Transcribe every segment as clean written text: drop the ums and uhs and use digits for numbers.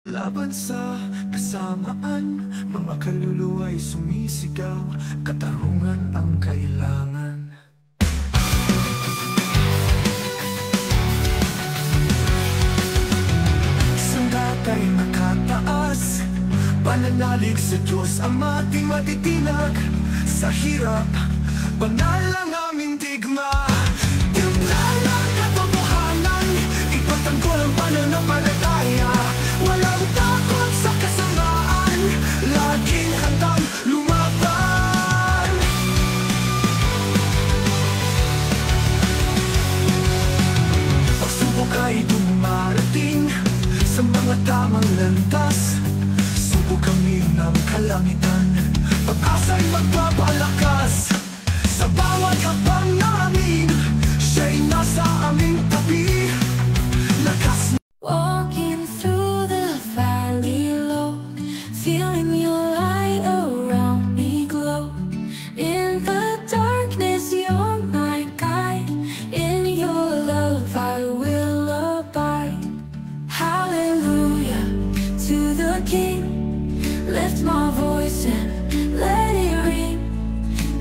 Laban sa kasamaan, mga kaluluwa'y sumisigaw, katarungan ang kailangan. Sandatay nakataas, pananalig sa Diyos ang ating matitinag. Sa hirap, banal ang aming digma. Tingnan ang katotohanan, ipagtanggol ang pananampalataya. Walang takot sa kasamaan, laging handang lumaban. Pagsubok ay dumarating sa mga tamang landas. Subok kami ng kalangitan, pag-asa'y magpapalakas. Sa bawat hakbang namin, siya'y nasa aming tabi. Lakas Walking through the valley low, feeling your light around me glow. In the darkness, you're my guide. In your love, I will abide. Hallelujah to the King. Lift my voice and let it ring.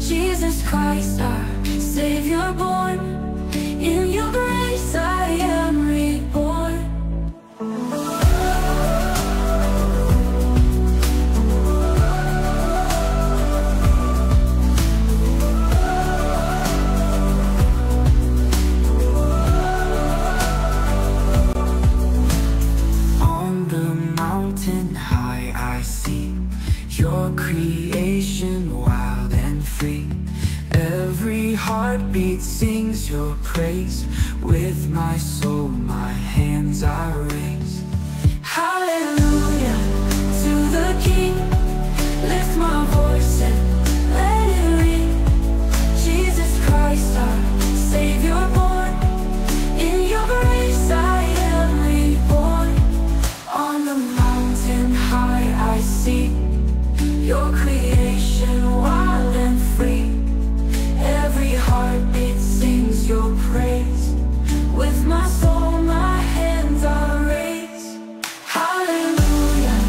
Jesus Christ, our Savior born. In your grace, I am reborn. On the mountain high I see your creation wild and free. Every heartbeat sings your praise. With my soul, my hands I raise. Hallelujah to the King. Lift my voice and let it ring. Jesus Christ, our Savior born. In your grace I am reborn. On the mountain high I see your creation wild and free. Every heartbeat sings your praise. With my soul, my hands I raise. Hallelujah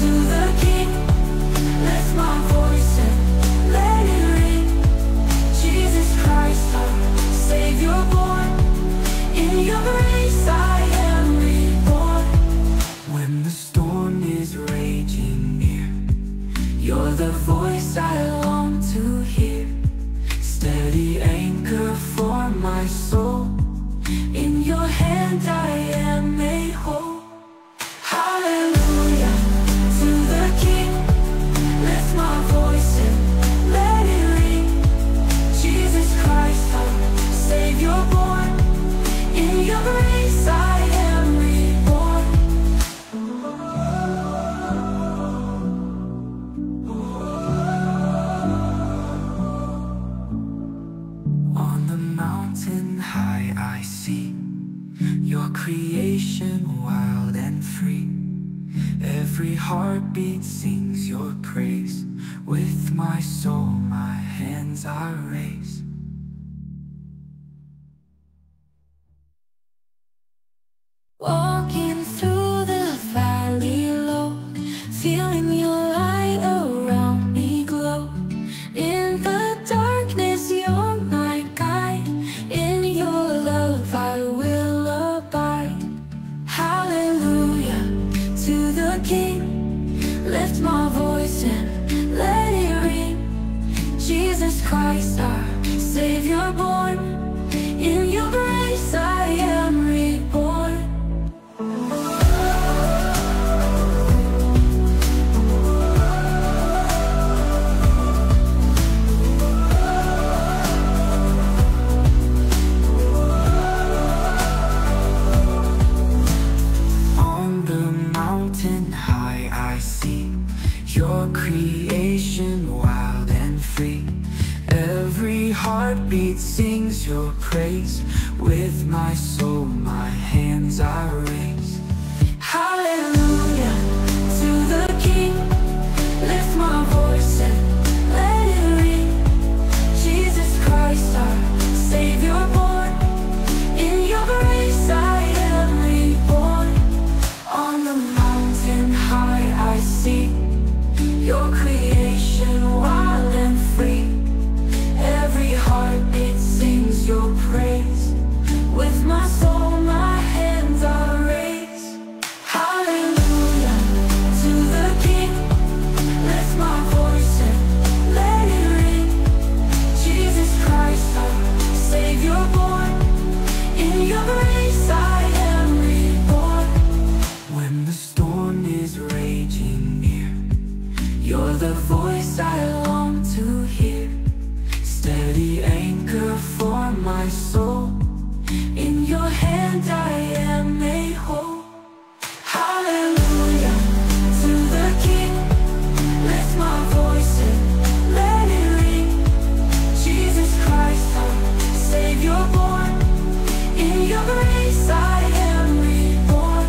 to the King. Lift my voice and let it ring. Jesus Christ, our Savior born. In your grace I am reborn. When the storm is raging near, you're the voice I long to hear. Steady anchor for my soul. In your hand I am made whole. Hallelujah to the King. Lift my voice and let it ring. Jesus Christ, our Savior born. In your grace I am reborn. On the mountain high I see your creation wild and free. Every heartbeat sings your praise. With my soul, my hands I raise. Walking through the valley low, feeling your light around me glow. In the darkness, you're my guide. In your love, I will abide. Hallelujah to the King. Lift my voice and let it ring. Jesus Christ, our Savior born. In your grace, I am reborn. On the mountain high I see your creation wild and free. Every heartbeat sings your praise. With my soul, my hands I raise. Hallelujah to the King. Lift my voice and let it ring. Jesus Christ, our Savior born. In your grace I am reborn. On the mountain storm is raging near. You're the voice I long to hear, steady anchor for my soul. In your hand I am made whole. Hallelujah to the King. Lift my voice and let it ring. Jesus Christ, our Savior born. In your grace I am reborn.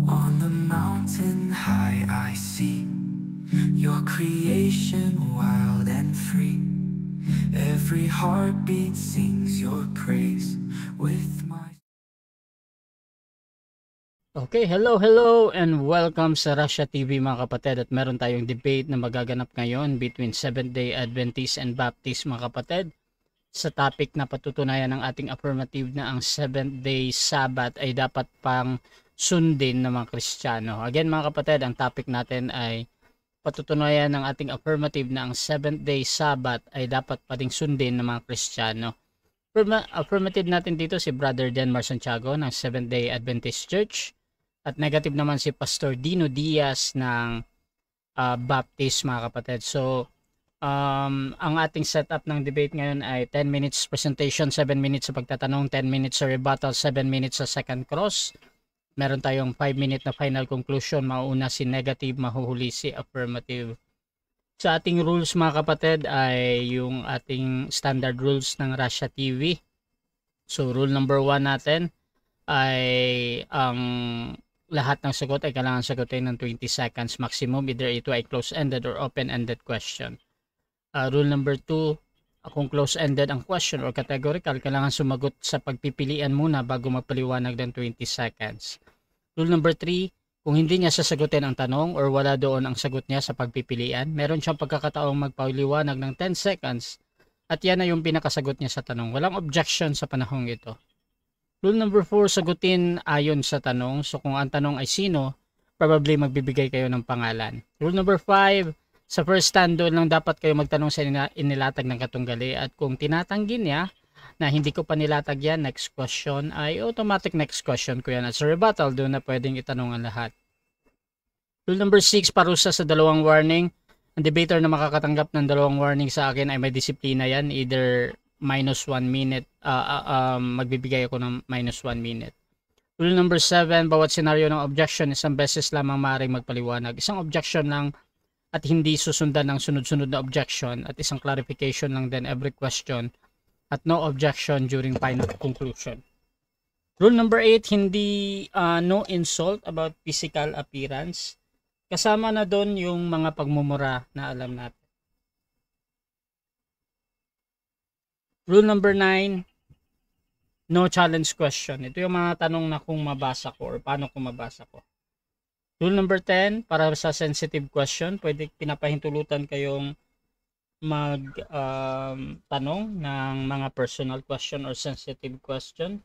On the mountain high I see your creation wild and free. Every heartbeat sings your praise with my... Okay, hello and welcome sa Russia TV mga kapatid, at meron tayong debate na magaganap ngayon between Seventh-day Adventist and Baptist mga kapatid sa topic na patutunayan ng ating affirmative na ang Seventh-day Sabbath ay dapat pang sundin ng mga Kristiyano. Again mga kapatid, ang topic natin ay patutunayan ng ating affirmative na ang Seventh-day Sabbath ay dapat pa ding sundin ng mga Kristiyano. Affirmative natin dito si Brother Denmar Santiago ng Seventh-day Adventist Church, at negative naman si Pastor Dino Diaz ng Baptist mga kapatid. So ang ating setup ng debate ngayon ay 10 minutes presentation, 7 minutes sa pagtatanong, 10 minutes sa rebuttal, 7 minutes sa second cross. Meron tayong 5 minute na final conclusion. Mauuna si negative, mahuhuli si affirmative. Sa ating rules mga kapatid ay yung ating standard rules ng Russia TV. So rule number 1 natin ay ang lahat ng sagot ay kailangan sagutin ng 20 seconds maximum, either ito ay close-ended or open-ended question. Rule number 2, kung close-ended ang question or categorical, kailangan sumagot sa pagpipilian muna bago magpaliwanag ng 20 seconds. Rule number 3, kung hindi niya sasagutin ang tanong or wala doon ang sagot niya sa pagpipilian, meron siyang pagkakataong magpaliwanag ng 10 seconds at yan na yung pinakasagot niya sa tanong. Walang objection sa panahong ito. Rule number 4, sagutin ayon sa tanong. So kung ang tanong ay sino, probably magbibigay kayo ng pangalan. Rule number 5, sa first stand doon lang dapat kayo magtanong sa inilatag ng katunggali, at kung tinatanggi niya na hindi ko pa nilatag yan, next question ay automatic next question ko yan. At sa rebuttal, doon na pwedeng itanong ang lahat. Rule number 6, parusa sa 2 warning. Ang debater na makakatanggap ng 2 warning sa akin ay may disiplina yan, either minus 1 minute, magbibigay ako ng minus 1 minute. Rule number 7, bawat senaryo ng objection, isang beses lamang maaaring magpaliwanag. Isang objection lang at hindi susundan ng sunod-sunod na objection, at isang clarification lang din every question, at no objection during final conclusion. Rule number 8, hindi no insult about physical appearance. Kasama na doon yung mga pagmumura na alam natin. Rule number 9, no challenge question. Ito yung mga tanong na kung mabasa ko or paano kung mabasa ko. Rule number 10, para sa sensitive question, pwede pinapahintulutan kayong tanong ng mga personal question or sensitive question.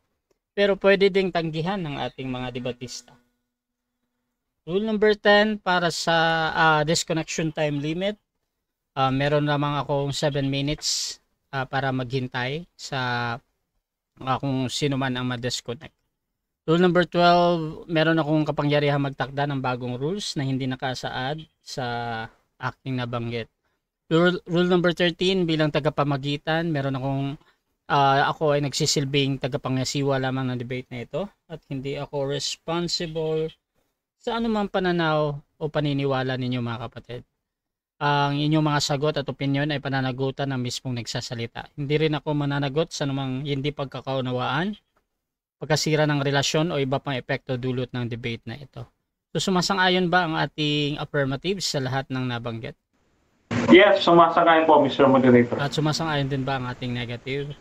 Pero pwede ding tanggihan ng ating mga debatista. Rule number 10, para sa disconnection time limit, meron lamang akong 7 minutes para maghintay sa kung sino man ang ma-disconnect. Rule number 12, meron akong kapangyarihan magtakda ng bagong rules na hindi nakasaad sa aking nabanggit. Rule number 13, bilang tagapamagitan, meron akong ako ay nagsisilbing tagapangasiwa lamang ng debate na ito, at hindi ako responsible sa anumang pananaw o paniniwala ninyo mga kapatid. Ang inyong mga sagot at opinion ay pananagutan ng mismong nagsasalita. Hindi rin ako mananagot sa anumang hindi pagkakaunawaan, pagkasira ng relasyon o iba pang epekto dulot ng debate na ito. So sumasang-ayon ba ang ating affirmative sa lahat ng nabanggit? Yes, sumasang-ayon po, Mr. Moderator. At sumasang-ayon din ba ang ating negative?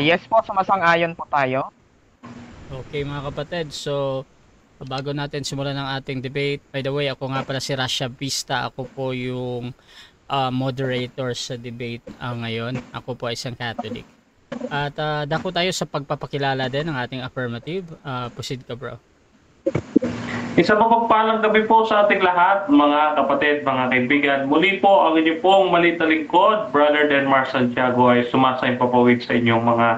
Yes po, sumasang-ayon po tayo. Okay mga kapatid, so bago natin simulan ang ating debate, by the way, ako nga pala si Russia Vista. Ako po yung moderator sa debate ngayon. Ako po ay isang Catholic. At dako tayo sa pagpapakilala din ng ating affirmative. Proceed ka, bro. Isang mapagpalang gabi po sa ating lahat, mga kapatid, mga kaibigan. Muli po, ang inyo pong maliit na lingkod, Brother Denmar Santiago, ay sumasayang papawid sa inyong mga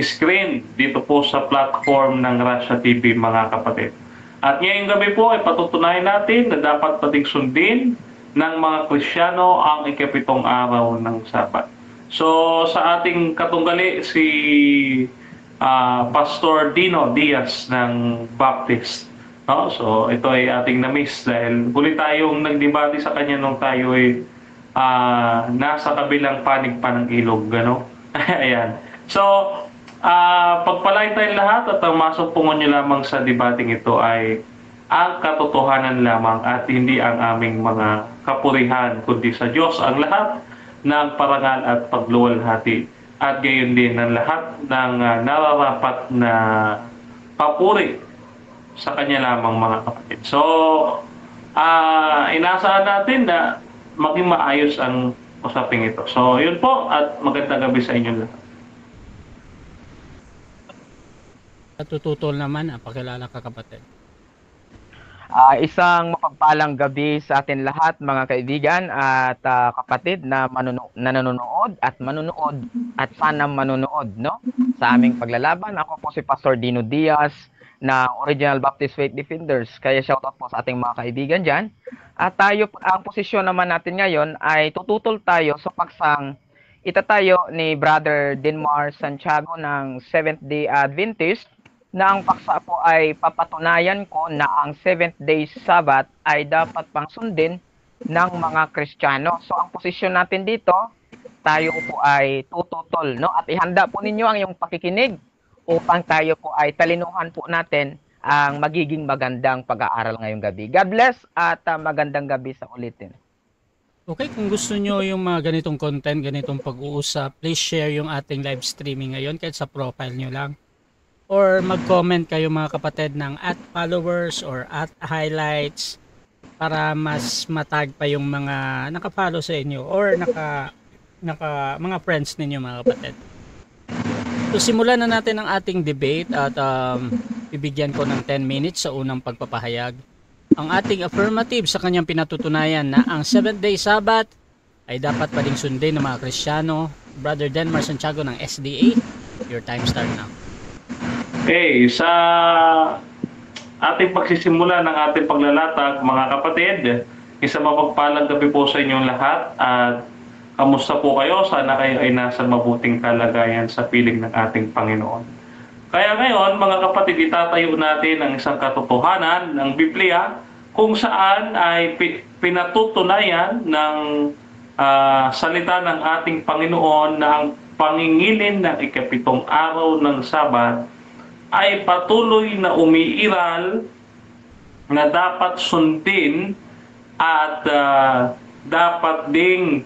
screen dito po sa platform ng Russia TV, mga kapatid. At ngayong gabi po ay patutunayan natin na dapat pating sundin ng mga Kristiyano ang ikapitong araw ng Sabat. So sa ating katunggali si Pastor Dino Diaz ng Baptist. No? So ito ay ating na-miss dahil huli tayong nagdebate sa kanya nung tayo ay nasa kabilang panig pa ng ilog. Gano? Ayan. So pagpalain tayong lahat at ang masupungon nyo lamang sa debating ito ay ang katotohanan lamang at hindi ang aming mga kapurihan, kundi sa Diyos ang lahat ng parangal at pagluwalhati at gayon din ang lahat ng nararapat na papuri sa Kanya lamang, mga kapatid. So, inaasahan natin na maging maayos ang usaping ito. So, yun po at magandang gabi sa inyo lahat. Tututol naman, pakilala ka kapatid. Isang mapagpalang gabi sa atin lahat, mga kaibigan at kapatid na nanonood at manunood at sana manunood, no? Sa aming paglalaban. Ako po si Pastor Dino Diaz na Original Baptist Faith Defenders. Kaya shoutout po sa ating mga kaibigan dyan. At tayo, ang posisyon naman natin ngayon ay tututol tayo sa paksang itatayo ni Brother Denmar Santiago ng Seventh-day Adventist na ang paksa po ay papatunayan ko na ang Seventh-day Sabbath ay dapat pang sundin ng mga Kristiyano. So ang posisyon natin dito, tayo po ay tututol, no? At ihanda po ninyo ang iyong pakikinig upang tayo po ay talinuhan po natin ang magiging magandang pag-aaral ngayong gabi. God bless at magandang gabi sa ulitin. Okay, kung gusto nyo yung mga ganitong content, ganitong pag-uusap, please share yung ating live streaming ngayon kahit sa profile nyo lang. Or mag-comment kayo mga kapatid ng @followers or @highlights para mas matag pa yung mga naka-follow sa inyo or mga friends ninyo, mga kapatid. So simulan na natin ang ating debate at bibigyan ko ng 10 minutes sa unang pagpapahayag. Ang ating affirmative sa kanyang pinatutunayan na ang 7th-day Sabbath ay dapat pa ding sundin ng mga Kristiyano. Brother Denmar Santiago ng SDA, your time start now. Okay, sa ating pagsisimula ng ating paglalatag, mga kapatid, isang mapagpalang gabi po sa inyong lahat at kamusta po kayo? Sana kayo ay nasa mabuting kalagayan sa piling ng ating Panginoon. Kaya ngayon, mga kapatid, itatayo natin ang isang katotohanan ng Biblia kung saan ay pinatutunayan ng salita ng ating Panginoon na ang pangingilin ng ikapitong araw ng Sabat ay patuloy na umiiral na dapat sundin at dapat ding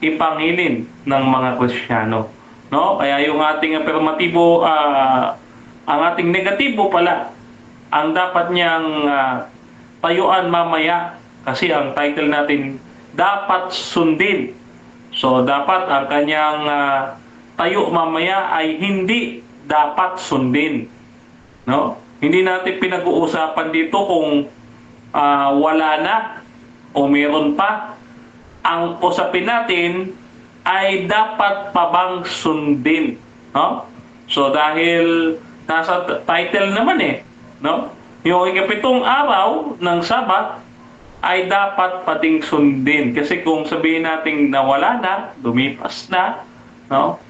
ipangilin ng mga Kristiyano. No? Kaya yung ating afirmatibo, ang ating negatibo pala, ang dapat niyang tayuan mamaya kasi ang title natin, dapat sundin. So dapat ang kanyang tayo mamaya ay hindi dapat sundin. No? Hindi natin pinag-uusapan dito kung wala na o meron pa. Ang usapin natin ay dapat pa bang sundin. No? So dahil nasa title naman no? Yung ikapitong araw ng Sabat ay dapat pating sundin. Kasi kung sabihin natin na wala na, lumipas na, no?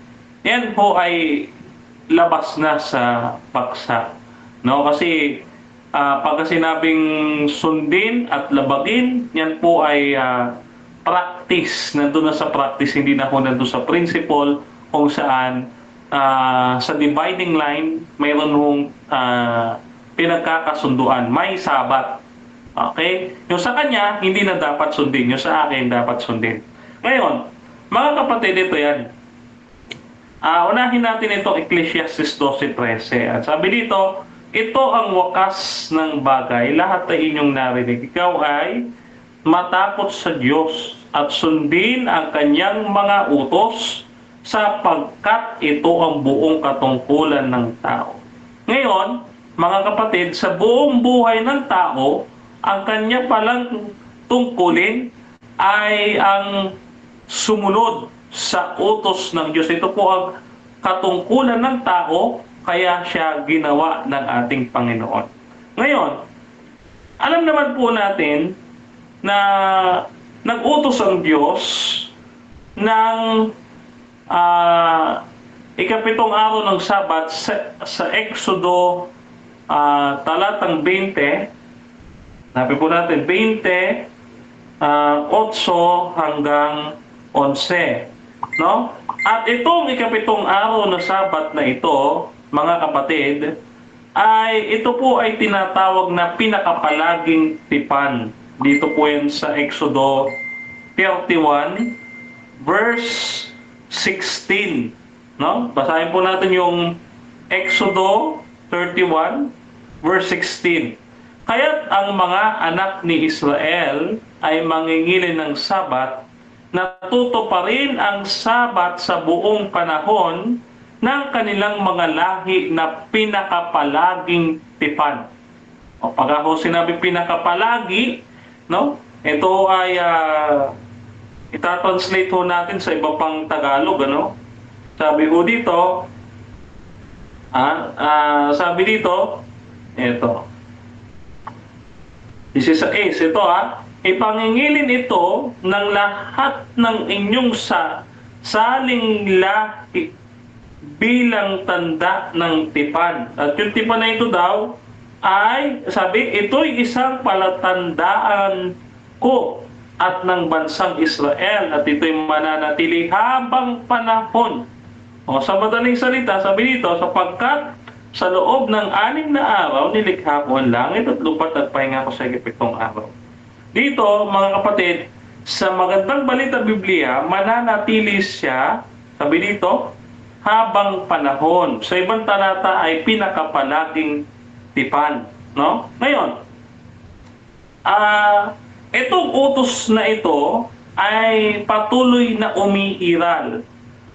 Yan po ay labas na sa paksa. No? Kasi pagka sinabing sundin at labagin, yan po ay practice. Nandun na sa practice, hindi na po nandun sa principle kung saan sa dividing line, mayroon hong pinagkakasunduan. May Sabat. Okay? Yung sa kanya, hindi na dapat sundin. Yung sa akin, dapat sundin. Ngayon, mga kapatid, ito yan. Unahin natin itong Ecclesiastes 12:13. At sabi dito, ito ang wakas ng bagay. Lahat ay inyong narinig. Ikaw ay matakot sa Diyos at sundin ang kanyang mga utos sapagkat ito ang buong katungkulan ng tao. Ngayon, mga kapatid, sa buong buhay ng tao, ang kanya palang tungkulin ay ang sumunod sa utos ng Diyos. Ito po ang katungkulan ng tao, kaya siya ginawa ng ating Panginoon. Ngayon, alam naman po natin na nag-utos ang Diyos ng ikapitong araw ng Sabat sa Exodo talatang 20. Sabi po natin 20, 8 hanggang 11. No? At itong ikapitong araw na Sabat na ito, mga kapatid, ito po ay tinatawag na pinakapalaging tipan. Dito po yan sa Exodo 31 verse 16. No? Basahin po natin yung Exodo 31 verse 16. Kaya't ang mga anak ni Israel ay mangingilin ng Sabat, natuto pa rin ang Sabat sa buong panahon ng kanilang mga lahi na pinakapalaging tipan. O pag ako sinabi pinakapalagi, no? Ito ay itatranslate ho natin sa iba pang Tagalog, ano? Sabi ho dito, sabi dito, ito. This is ito ipangingilin ito ng lahat ng inyong saling lahi bilang tanda ng tipan. At yung tipan na ito daw ay, sabi, ito'y isang palatandaan ko at ng bansang Israel, at ito'y mananatili habang panahon. O sa madaling salita, sabi dito, sapagkat sa loob ng 6 na araw, nilikha ko ang langit at lupa at pahinga ko sa 7 araw. Dito, mga kapatid, sa magandang balita Biblia, mananatili siya, sabi dito, habang panahon. Sa ibang talata ay pinakapalaging tipan. No? Ngayon, itong utos na ito ay patuloy na umiiral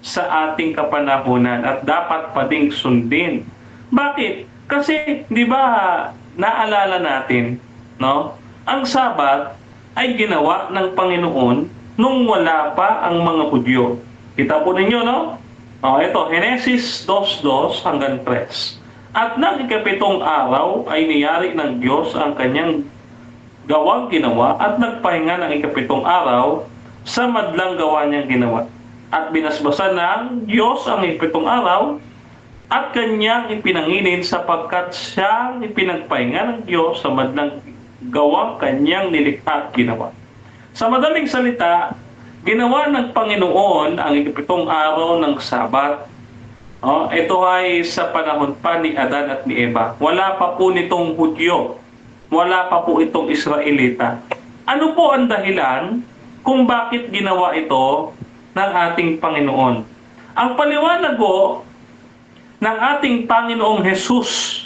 sa ating kapanahunan at dapat pa ding sundin. Bakit? Kasi, di ba, naalala natin, no? Ang Sabat ay ginawa ng Panginoon nung wala pa ang mga Hudyo. Kita po ninyo, no? Ito, Genesis 2:2 hanggang 3. At ng ikapitong araw ay niyari ng Diyos ang kanyang gawang ginawa at nagpahinga ng ikapitong araw sa madlang gawa niyang ginawa. At binasbasan ng Diyos ang ikapitong araw at kanyang ipinanginin sapagkat siyang ipinagpahinga ng Diyos sa madlang gawang kanyang nilikha at ginawa. Sa madaling salita, ginawa ng Panginoon ang ikapitong araw ng Sabat. Ito ay sa panahon pa ni Adan at ni Eva. Wala pa po nitong Hudyo. Wala pa po itong Israelita. Ano po ang dahilan kung bakit ginawa ito ng ating Panginoon? Ang paliwanag po ng ating Panginoong Jesus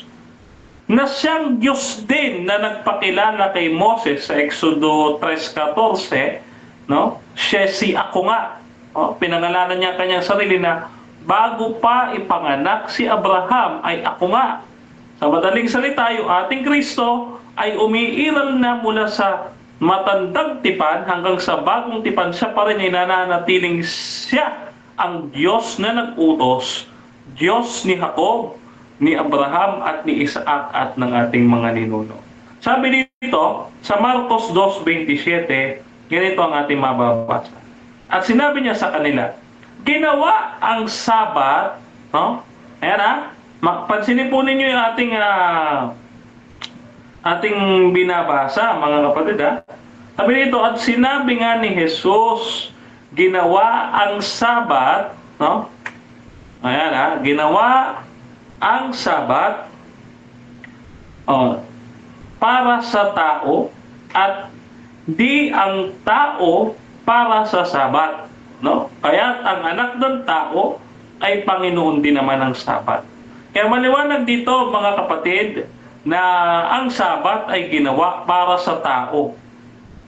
na siyang Diyos din na nagpakilala kay Moses sa Exodo 3:14, no? Siya si ako nga. Pinangalanan niya kanyang sarili na bago pa ipanganak si Abraham ay ako nga. Sa madaling salita, yung ating Kristo ay umiiral na mula sa matandang tipan hanggang sa bagong tipan. Siya pa rin ay nananatiling siya ang Diyos na nag-utos, Diyos ni Jacob, ni Abraham at ni Isaac at ng ating mga ninuno. Sabi dito, sa Marcos 2:27, ganito ang ating mababasa. At sinabi niya sa kanila, ginawa ang Sabat, no? Ayan pansinin po ninyo yung ating binabasa, mga kapatid Sabi dito, at sinabi nga ni Jesus, ginawa ang Sabat, no? Ayan ginawa ang Sabat para sa tao at di ang tao para sa Sabat, no? Kaya ang anak ng tao ay Panginoon din naman ng Sabat. Kaya maliwanag dito, mga kapatid, na ang Sabat ay ginawa para sa tao.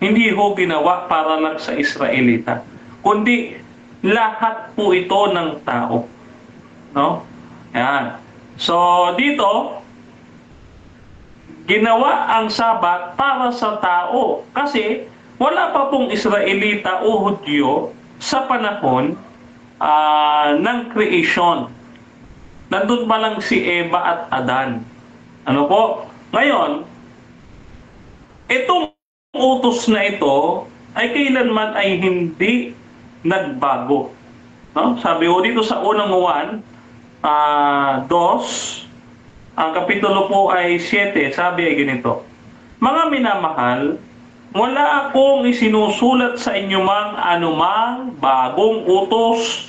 Hindi ho ginawa para lang sa Israelita, kundi lahat po ito ng tao, no? Yan. So dito, ginawa ang Sabat para sa tao. Kasi wala pa pong Israelita o Hudyo sa panahon ng creation. Nandun pa lang si Eva at Adan. Ano po? Ngayon, itong utos na ito ay kailanman ay hindi nagbago. No? Sabi ko dito sa unang Juan 2, ang kapitulo po ay 7, sabi ay ganito, mga minamahal, wala akong isinusulat sa inyo mang anumang bagong utos,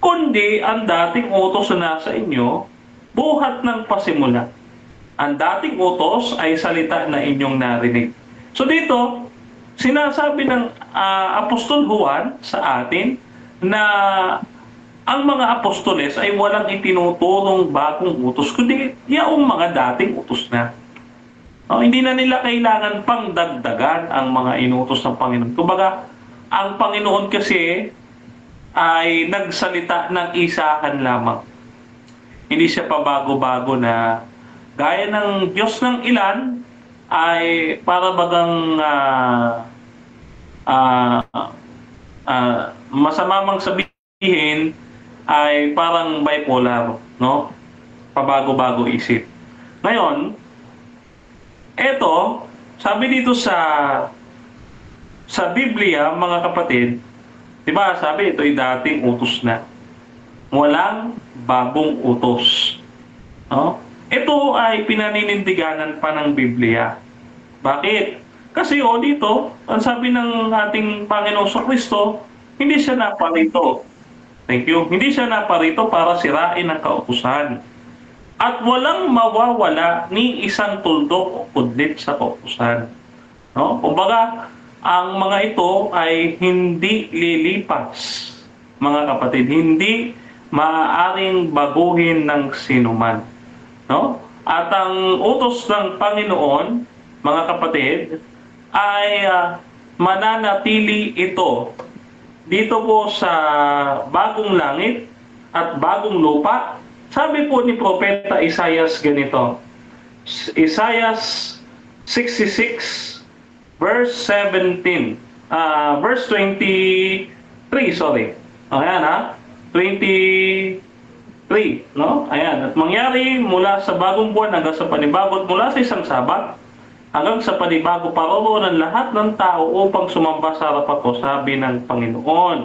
kundi ang dating utos na nasa inyo, buhat ng pasimula. Ang dating utos ay salita na inyong narinig. So dito, sinasabi ng Apostol Juan sa atin na ang mga apostoles ay walang itinutulong bagong utos, kundi yaong mga dating utos na. Hindi na nila kailangan pang dagdagan ang mga inutos ng Panginoon. Kumbaga, ang Panginoon kasi ay nagsalita ng isahan lamang. Hindi siya pabago-bago na gaya ng Diyos ng ilan ay para bagang masamamang sabihin ay parang bipolar, no? Pabago-bago isip. Ngayon, eto, sabi dito sa Biblia, mga kapatid, di ba sabi ito ay dating utos na. Walang bagong utos. No? Ito ay pinaninindiganan pa ng Biblia. Bakit? Kasi dito, ang sabi ng ating Panginoon sa Kristo, hindi siya naparito. Thank you. Hindi siya naparito para sirain ang kautusan. At walang mawawala ni isang tuldok o kudlit sa kautusan. No? Kumbaga, ang mga ito ay hindi lilipas, mga kapatid. Hindi maaaring baguhin ng sinuman. No? At ang utos ng Panginoon, mga kapatid, ay mananatili ito dito po sa bagong langit at bagong lupa. Sabi po ni Propeta Isaias ganito, Isaias 66 verse 17, verse 23, sorry. Ayan 23, no? Ayan, at mangyari mula sa bagong buwan hanggang sa panibago at mula sa isang Sabat hanggang sa panibago paroroon ng lahat ng tao upang sumamba sa harapan ko, sabi ng Panginoon.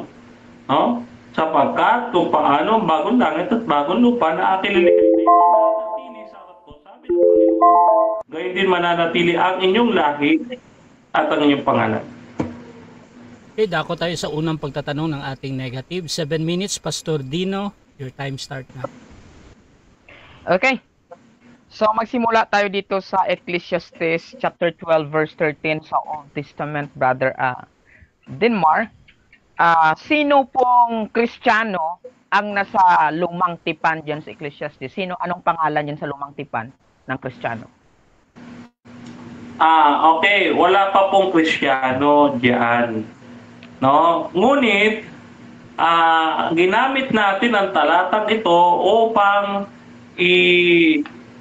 No? Sapagkat kung paano ang bagong langit at bagong lupa na aking lilikhain mananatili sa harap ko, sabi ng Panginoon. Gayon din mananatili ang inyong lahi at ang inyong pangalan. Okay, dako tayo sa unang pagtatanong ng ating negative. 7 minutes, Pastor Dino. Your time start na. Okay. So magsimula tayo dito sa Ecclesiastes chapter 12 verse 13 sa Old Testament, Brother Denmar. Sino pong Kristiyano ang nasa lumang tipan diyan sa Ecclesiastes? Anong pangalan yan sa lumang tipan ng Kristiyano? Okay, wala pa pong Kristiyano diyan. No? Ngunit ginamit natin ang talatang ito upang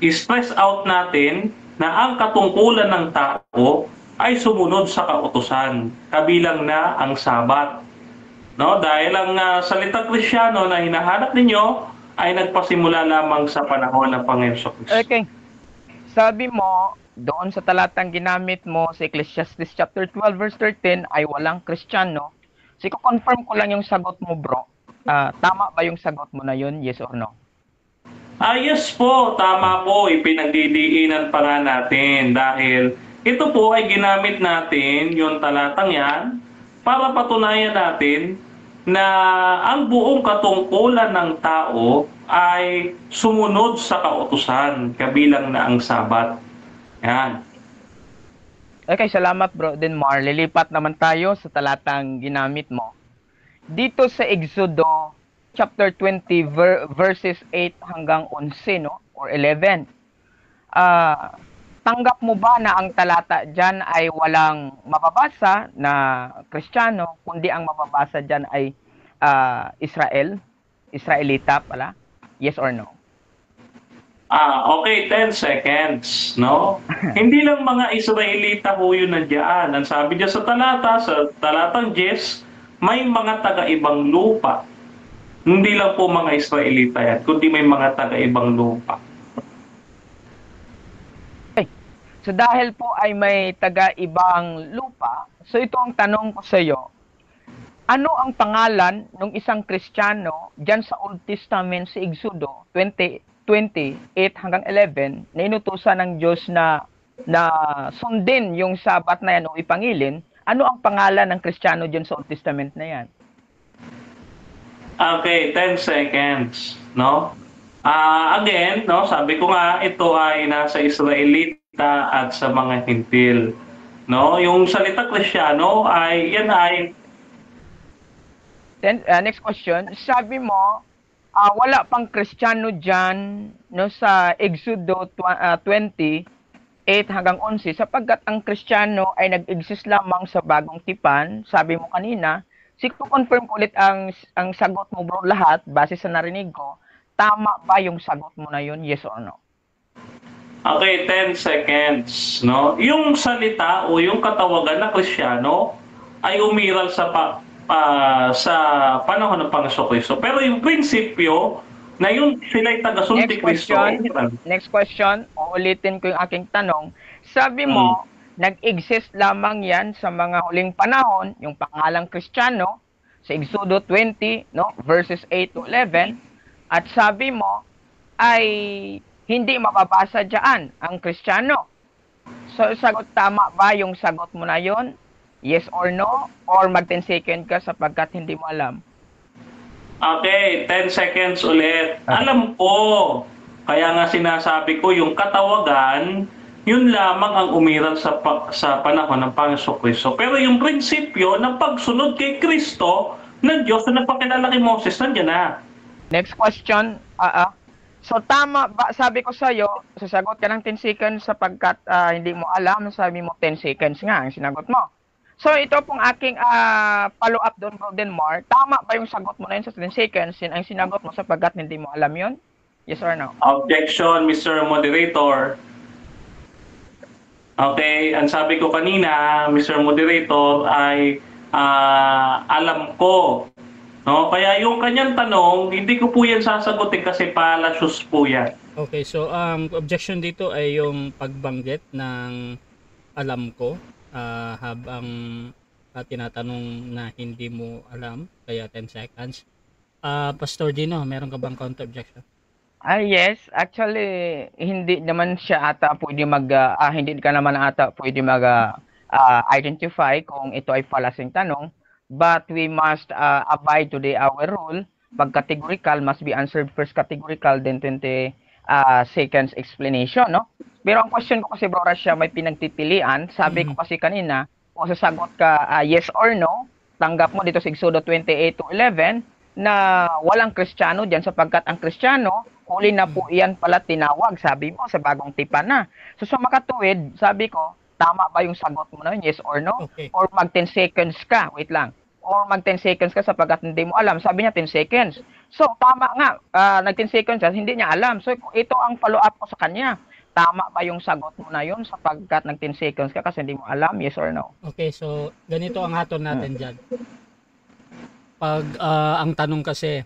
i-stress out natin na ang katungkulan ng tao ay sumunod sa kautusan, kabilang na ang Sabat. No? Dahil ang salitang Kristiyano na hinahanap ninyo ay nagpasimula lamang sa panahon ng Panginoon Kristo. Okay. Sabi mo, doon sa talatang ginamit mo sa Ecclesiastes chapter 12 verse 13 ay walang Kristiyano. So, confirm ko lang yung sagot mo, bro. Tama ba yung sagot mo na yun? Yes or no? Yes po, tama po. Ipinagdidiinan pa nga natin dahil ito po ay ginamit natin, yung talatang yan, para patunayan natin na ang buong katungkulan ng tao ay sumunod sa kautusan, kabilang na ang Sabat. Yan. Okay, salamat bro Denmar. Lilipat naman tayo sa talatang ginamit mo. Dito sa Exodo chapter 20 verses 8 hanggang 11, no? Or 11. Tanggap mo ba na ang talata diyan ay walang mababasa na Kristiyano, kundi ang mababasa diyan ay Israelita pala? Yes or no? Okay, 10 seconds, no? Hindi lang mga Israelita ho yun nandiyan. Ang sabi niya sa talatang 10, may mga taga-ibang lupa. Hindi lang po mga Israelita yan, kundi may mga taga-ibang lupa. So dahil po ay may taga-ibang lupa, so ito ang tanong ko sa iyo. Ano ang pangalan ng isang Kristiyano diyan sa Old Testament sa Exodo 20:8 hanggang 11 na inutusan ng Diyos na sundin yung Sabat na yan o ipangilin? Ano ang pangalan ng Kristiyano diyan sa Old Testament na yan? Okay, 10 seconds, no? Again, no, sabi ko nga, ito ay nasa Israelita at sa mga Hintil. No, yung salita Kristiyano ay yan ay Then next question, sabi mo wala pang Kristiyano diyan no sa Exodo 20:8 hanggang 11 sapagkat ang Kristiyano ay nag-exist lamang sa Bagong Tipan. Sabi mo kanina, confirm ko ulit ang sagot mo bro lahat base sa narinig ko. Tama ba yung sagot mo na yun? Yes or no? Okay, 10 seconds, no? Yung salita o yung katawagan na Kristiyano ay umiral sa panahon ng Panginoon. Pero yung prinsipyo na yung sila'y taga-sulti Kristo. Next question, uulitin ko yung aking tanong. Sabi mo, nag-exist lamang yan sa mga huling panahon, yung pangalang Kristiyano, sa Exodo 20, no, verses 8 to 11, at sabi mo, ay hindi mababasa dyan ang Kristiyano. So, sagot tama ba yung sagot mo na yon? Yes or no? Or mag-10 second ka sapagkat hindi mo alam? Okay, 10 seconds ulit. Alam ko. Kaya nga sinasabi ko, yung katawagan, yun lamang ang umiral sa panahon ng Panginoon Kristo. Pero yung prinsipyo ng pagsunod kay Kristo ng Diyos na nagpakilala kay Moses, nandiyan na. Next question. So tama ba, sabi ko sa'yo, sasagot ka ng 10 seconds sapagkat hindi mo alam, sabi mo 10 seconds nga ang sinagot mo. So ito pong aking follow-up doon, Bro Denmar. Tama ba yung sagot mo na yun sa 10 seconds? Yun ang sinagot mo sapagkat hindi mo alam yun? Yes or no? Objection, Mr. Moderator. Okay, ang sabi ko kanina, Mr. Moderator, ay alam ko. No, kaya yung kanyang tanong, hindi ko po yan sasagutin kasi palasyos po yan. Okay, so ang objection dito ay yung pagbanggit ng alam ko habang tinatanong na hindi mo alam, kaya 10 seconds. Pastor Dino, meron ka bang counter objection? Yes, actually hindi naman siya ata pwede hindi ka naman ata pwede identify kung ito ay fallacy tanong. But we must abide to our rule. Pag categorical, must be answered first categorical, then 20 seconds explanation, no? Pero ang question ko kasi, Bro Rasha, may pinagpipilian. Sabi ko kasi kanina, kung sasagot ka yes or no, tanggap mo dito sa Exodo 28 to 11 na walang Kristiyano diyan sapagkat ang Kristiyano, huli na po iyan pala tinawag, sabi mo, sa Bagong Tipan na. So sa makatuwid, sabi ko, tama ba yung sagot mo na yun, yes or no? Okay. Or mag 10 seconds ka, wait lang. Or mag 10 seconds ka sapagkat hindi mo alam. Sabi niya 10 seconds. So, tama nga. Nag 10 seconds hindi niya alam. So, ito ang follow-up ko sa kanya. Tama ba yung sagot mo na yun sapagkat nag 10 seconds ka kasi hindi mo alam? Yes or no? Okay, so ganito ang hatol natin dyan. Pag ang tanong kasi,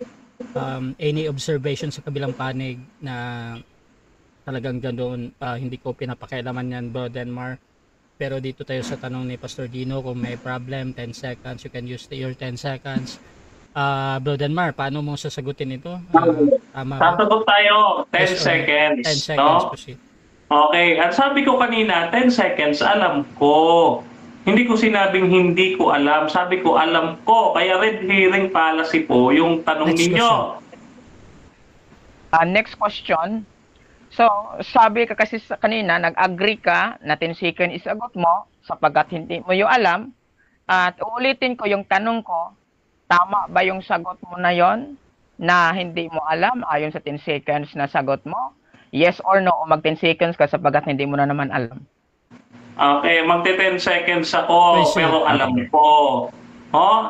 any observation sa kabilang panig na talagang ganoon, hindi ko pinapakialaman yan, Bro Denmar. Pero dito tayo sa tanong ni Pastor Dino, kung may problem, 10 seconds, you can use your 10 seconds. Bro Denmar, paano mo sasagutin ito? Tama ba? Sasagot tayo, 10 seconds. 10 seconds, no? proceed. Okay, at sabi ko kanina, 10 seconds, alam ko. Hindi ko sinabing hindi ko alam. Sabi ko, alam ko. Kaya red herring fallacy po yung tanong Next ninyo. Next question. So, sabi ka kasi kanina, nag-agree ka na 10 seconds isagot mo sapagkat hindi mo yung alam. At uulitin ko yung tanong ko, tama ba yung sagot mo na yon na hindi mo alam ayon sa 10 seconds na sagot mo? Yes or no? O mag 10 seconds ka sapagkat hindi mo na naman alam? Okay, magte 10 seconds ako, Proceed. pero alam ko.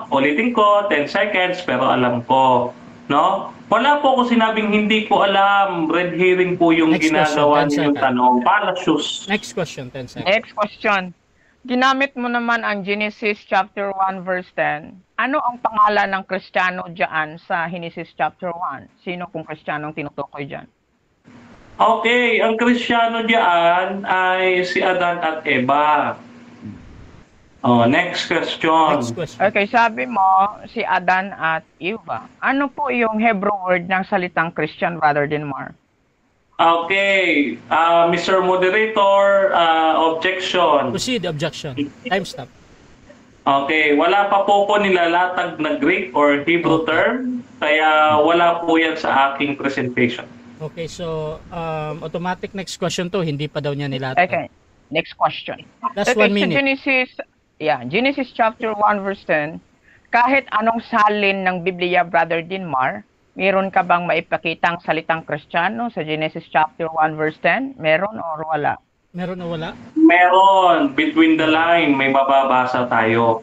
Ulitin ko, 10 seconds, pero alam ko. No? Wala po ako sinabing hindi ko alam. Red herring po yung Next question, ginagawa 10 ninyong seconds. tanong. Fallacious. Next question, 10 seconds. Next question. Ginamit mo naman ang Genesis chapter 1 verse 10. Ano ang pangalan ng Kristiyano diyan sa Genesis chapter 1? Sino kung Kristiyanong tinutukoy diyan? Okay, ang Kristiyano diyan ay si Adan at Eva. Oh, next question. Next question. Okay, sabi mo si Adan at Eva. Ano po yung Hebrew word ng salitang Christian, Brother Denmar? Okay, Mr. Moderator, objection. Proceed, objection. Time stop. Okay, wala pa po nilalatag na Greek or Hebrew term, kaya wala po yan sa aking presentation. Okay, so automatic next question to, hindi pa daw niya nilatag. Okay, next question. Last Okay, 1 minute. Genesis chapter 1 verse 10. Kahit anong salin ng Biblia, Brother Denmar, meron ka bang maipakitang salitang Kristiyano sa Genesis chapter 1 verse 10? Meron or wala? Meron o wala? Meron, between the line, may mababasa tayo.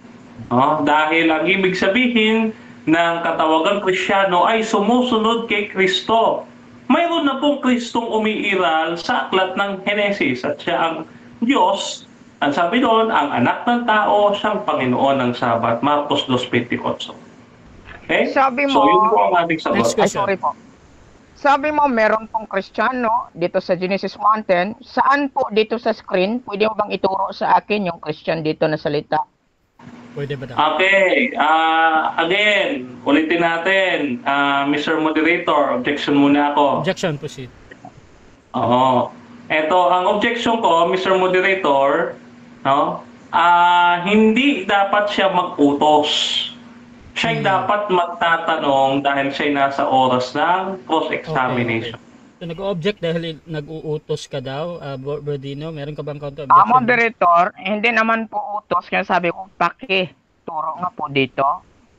Dahil ang ibig sabihin ng katawagang Kristiyano ay sumusunod kay Kristo. Mayroon na pong Kristong umiiral sa aklat ng Genesis at siya ang Diyos. Ang sabi doon, ang anak ng tao, siyang Panginoon ng Sabat. Marcos 2:28. Okay? Sabi So, mo- yun po ang ating sagot. Next Ay, question. sorry po. Sabi mo, meron pong Kristiyano dito sa Genesis 1:10. Saan po dito sa screen, pwede mo bang ituro sa akin yung Christian dito na salita? Pwede ba daw? Okay, again, ulitin natin. Mr. Moderator, objection muna ako. Objection, proceed. Oo. Ito, ang objection ko, Mr. Moderator, no? Hindi dapat siya mag-utos. Siya dapat magtatanong dahil siya nasa oras ng cross-examination. So nag-object dahil nag-uutos ka daw, Brodino, meron ka bang counter Ah, objection? moderator, hindi naman po utos. Kaya sabi ko, turo nga po dito.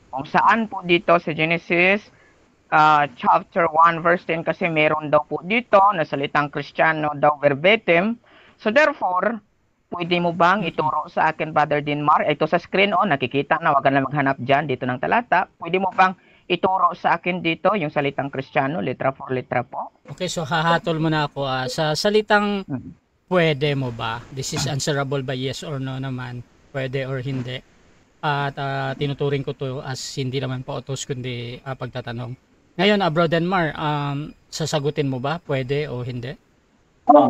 Kung saan po dito sa Genesis chapter 1 verse 10 kasi meron daw po dito na salitang Kristiyano daw verbatim. So therefore, pwede mo bang ituro sa akin, Brother Denmar? Ito sa screen, nakikita na, wag ka na maghanap dyan dito ng talata. Pwede mo bang ituro sa akin dito yung salitang Kristiyano, letra for letra po? Okay, so hahatol mo na ako. Sa salitang pwede mo ba? This is answerable by yes or no naman. Pwede or hindi. At tinuturing ko to as hindi naman po utos kundi pagtatanong. Ngayon, Bro Denmar, sasagutin mo ba? Pwede o hindi?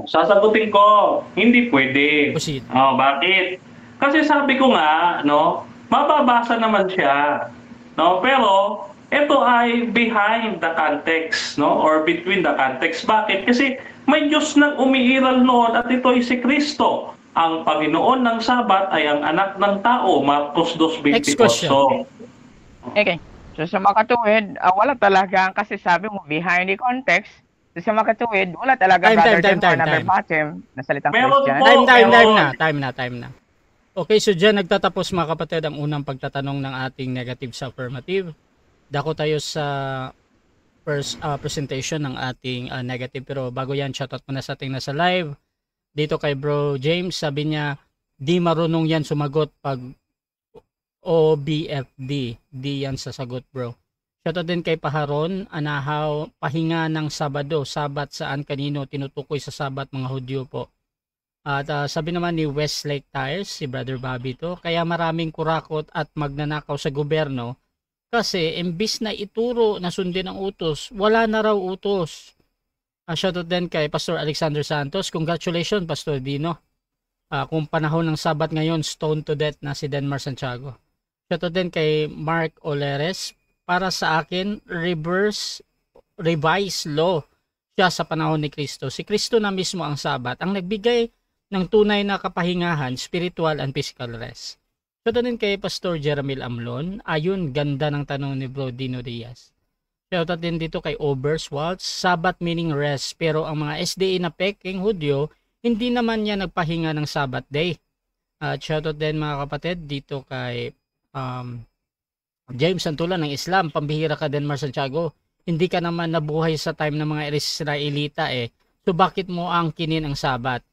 Sasagutin ko, hindi pwede. Proceed. Bakit? Kasi sabi ko nga, no, mababasa naman siya. No, pero ito ay behind the context, no, or between the context. Bakit? Kasi may Diyos nang umiiral noon at ito ay si Kristo. Ang Panginoon ng Sabat ay ang anak ng tao, Marcos 2:28. Next question. Okay. So sa makatuwid, wala talaga kasi sabi mo behind the context. So sa makatuwid, wala talaga Time. na verbatim na salitang Meron Christian. po. Time na. Okay, so dyan nagtatapos mga kapatid ang unang pagtatanong ng ating negative sa affirmative. Dako tayo sa first presentation ng ating negative. Pero bago yan, shoutout muna sa ating nasa live. Dito kay Bro James, sabi niya, di marunong yan sumagot pag OBFD. Di yan sasagot, bro. Shoutout din kay Paharon, Anahaw, pahinga ng Sabado, Sabat saan kanino tinutukoy sa Sabat mga Hudyo po. At sabi naman ni Westlake Tires, si Brother Bobby to, kaya maraming kurakot at magnanakaw sa gobyerno kasi imbis na ituro na sundin ang utos, wala na raw utos. Shoutout din kay Pastor Alexander Santos, congratulations Pastor Dino. Kung panahon ng Sabat ngayon, stone to death na si Denmar Santiago. Shoutout din kay Mark Oleres, para sa akin, revised law siya sa panahon ni Kristo. Si Kristo na mismo ang Sabat, ang nagbigay ng tunay na kapahingahan, spiritual and physical rest. Shoutout din kay Pastor Jeremil Amlon. Ayun, ganda ng tanong ni Bro Dino Diaz. Shoutout din dito kay Obers Waltz. Sabat meaning rest, pero ang mga SDA na peking Hudyo, hindi naman niya nagpahinga ng Sabat day. At shoutout din mga kapatid dito kay James Santulan ng Islam. Pambihira ka Denmar Santiago. Hindi ka naman nabuhay sa time ng mga Israelita So bakit mo angkinin ang Sabat?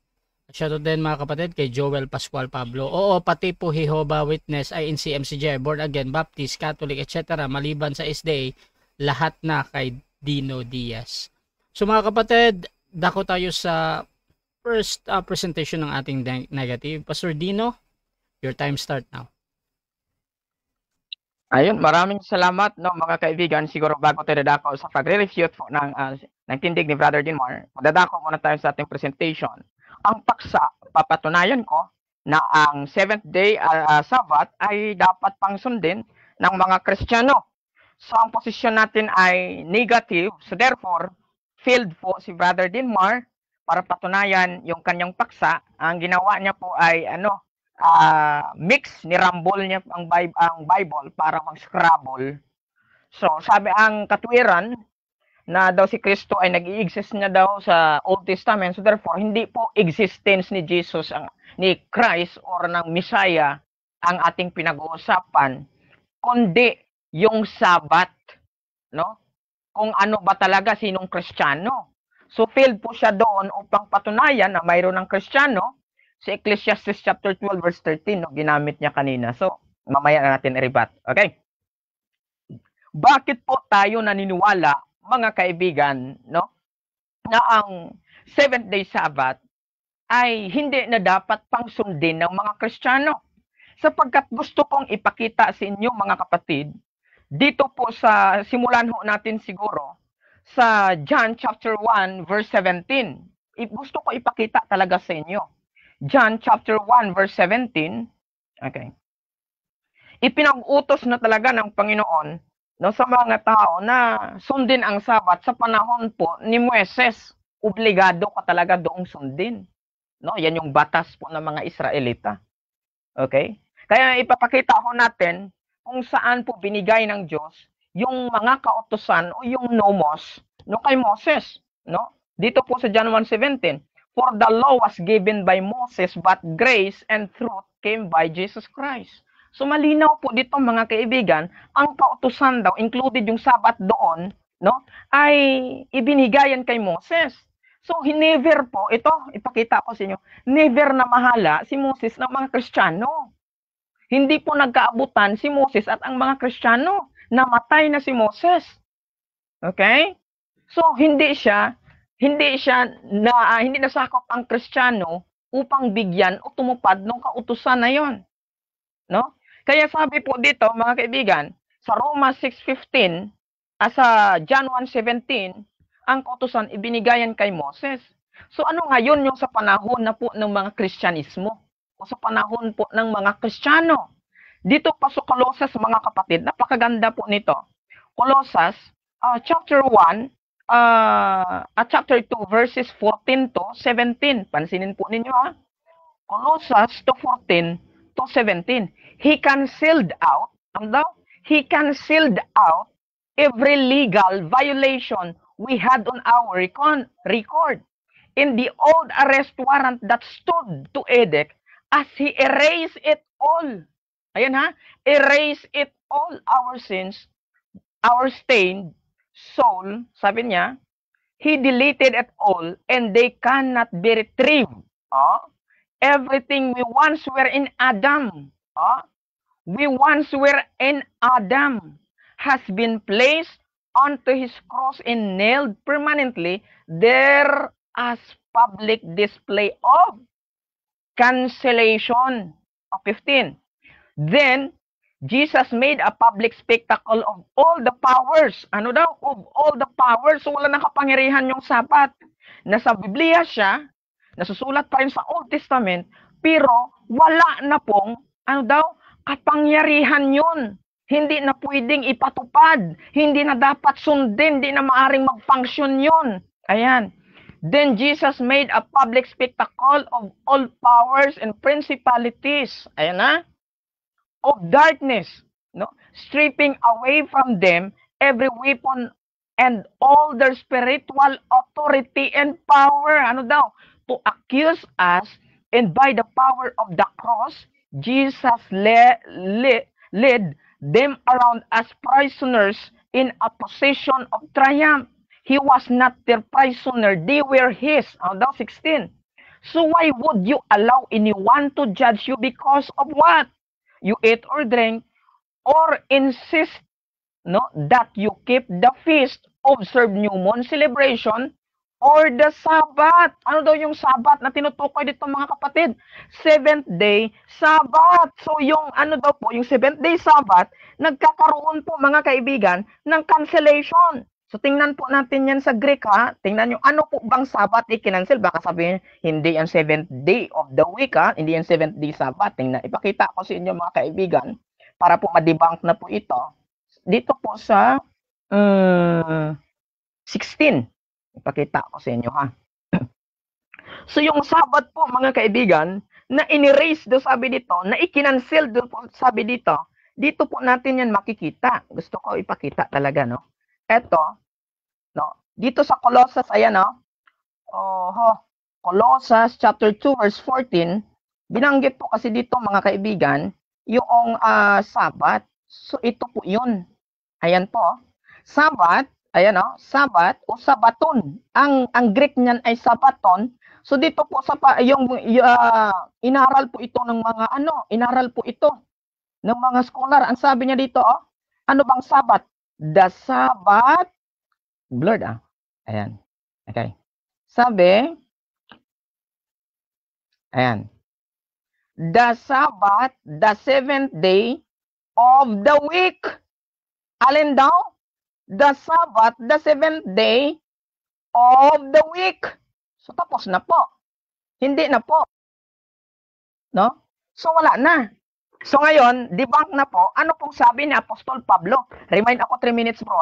Shoutout din mga kapatid kay Joel Pascual Pablo. Oo, pati po Jehovah Witness, INC, MCJ, Born Again, Baptist, Catholic, etc. maliban sa SDA, lahat na kay Dino Diaz. So mga kapatid, dako tayo sa first presentation ng ating negative. Pastor Dino, your time start now. Ayun, maraming salamat no mga kaibigan. Siguro bago tayo dadako sa pagre-refute po ng tindig ni Brother Dinmar, dadako muna tayo sa ating presentation. Ang paksa, papatunayan ko na ang 7th day Sabbath ay dapat pang sundin ng mga Kristiyano. So ang posisyon natin ay negative. So therefore, failed po si Brother Dinmar para patunayan yung kanyang paksa. Ang ginawa niya po ay mix, nirambol niya ang Bible para mag-scrabble. So, sabi ang katwiran na daw si Kristo ay nag-i-exist niya daw sa Old Testament. So, therefore, hindi po existence ni Jesus, ni Christ or ng Messiah ang ating pinag-uusapan, kundi yung Sabbath, no? Kung ano ba talaga sinong Kristiyano. So, failed po siya doon upang patunayan na mayroon ng Kristiyano. Si Ecclesiastes chapter 12 verse 13, no, ginamit niya kanina. So, mamaya na natin i-rebat. Okay? Bakit po tayo naniniwala, mga kaibigan, no, na ang 7th day Sabbath ay hindi na dapat pang sundin ng mga Kristiyano? Sapagkat gusto kong ipakita sa inyo, mga kapatid, dito po sa, simulan ho natin siguro, sa John chapter 1 verse 17. Gusto ko ipakita talaga sa inyo. John chapter 1 verse 17. Okay. Ipinag-utos na talaga ng Panginoon no sa mga tao na sundin ang Sabat sa panahon po ni Moises. Obligado ka talaga doong sundin. No, yan yung batas po ng mga Israelita. Okay? Kaya ipapakita ko natin kung saan po binigay ng Diyos yung mga kautusan o yung nomos no kay Moses, no? Dito po sa John 1:17. For the law was given by Moses, but grace and truth came by Jesus Christ. So malinaw po dito mga kaibigan, ang kautusan daw, included yung Sabat doon, no, ay ibinigayan kay Moses. So never po, ito, ipakita ko sa inyo, never na mahala si Moses ng mga Kristiyano. Hindi po nagkaabutan si Moses at ang mga Kristiyano. Namatay na si Moses. Okay? So hindi nasakop ang Kristiyano upang bigyan o tumupad ng kautusan na yon. No? Kaya sabi po dito, mga kaibigan, sa Roma 6:15, sa John 1:17, ang kautusan ibinigayan kay Moses. So ano ngayon yung sa panahon na po ng mga Kristyanismo o sa panahon po ng mga Kristiyano? Dito pa sa Colossus, mga kapatid, napakaganda po nito. Colossus chapter 1 chapter 2 verses 14 to 17. Pansinin po ninyo ha. Colossus 2:14 to 17. He canceled out, every legal violation we had on our record in the old arrest warrant that stood to edict, as he erased it all. Ayan ha, erase it all, our sins, our stained soul, sabi niya, he deleted it all and they cannot be retrieved. Everything we once were in Adam, has been placed onto his cross and nailed permanently there as public display of cancellation. 15. Then Jesus made a public spectacle of all the powers. Ano daw? Of all the powers. So wala nang kapangyarihan yung Sabat. Nasa Biblia siya, nasusulat pa rin sa Old Testament, pero wala na pong, kapangyarihan yun. Hindi na pwedeng ipatupad. Hindi na dapat sundin. Hindi na maaring mag-function yun. Ayan. Then Jesus made a public spectacle of all powers and principalities. Ayan na. Of darkness, no, stripping away from them every weapon and all their spiritual authority and power. Ano daw? To accuse us, and by the power of the cross, Jesus led them around as prisoners in a position of triumph. He was not their prisoner, they were his. Ano daw? 16. So why would you allow anyone to judge you because of what? You eat or drink, or insist, no, that you keep the feast observe new moon celebration or the Sabbath. Ano daw yung Sabbath na tinutukoy dito mga kapatid? Seventh day Sabbath. So yung ano daw po, yung seventh day Sabbath, nagkakaroon po mga kaibigan ng cancellation. So tingnan po natin yan sa Greek ha. Tingnan nyo, ano po bang Sabbath i-cancel? Baka sabihin, hindi yan seventh day of the week ha. Hindi yan seventh day Sabbath. Tingnan, ipakita ko sa inyo mga kaibigan para po ma-debunk na po ito. Dito po sa 16. Ipakita ko sa inyo ha. So yung Sabbath po mga kaibigan, na in-erase do sabi dito, na i-cancel do po sabi dito, dito po natin yan makikita. Gusto ko ipakita talaga no. Eto, no, dito sa Colossus, ayan no. Colossus chapter 2 verse 14, binanggit po kasi dito mga kaibigan, yung Sabbath. So ito po yun. Ayan po. Sabbath, ayan o, Sabbath o Sabaton. Ang Greek niyan ay Sabaton. So dito po sa inaral po ito ng mga inaral po ito ng mga scholar. Ang sabi niya dito, ano bang Sabbath? The Sabbath, blurred Ayan. Okay. Sabi, ayan. The Sabbath, the seventh day of the week. Alin daw? The Sabbath, the seventh day of the week. So, tapos na po. Hindi na po. No? So, wala na. So, ngayon, debunk na po. Ano pong sabi ni Apostol Pablo? Remind ako 3 minutes bro.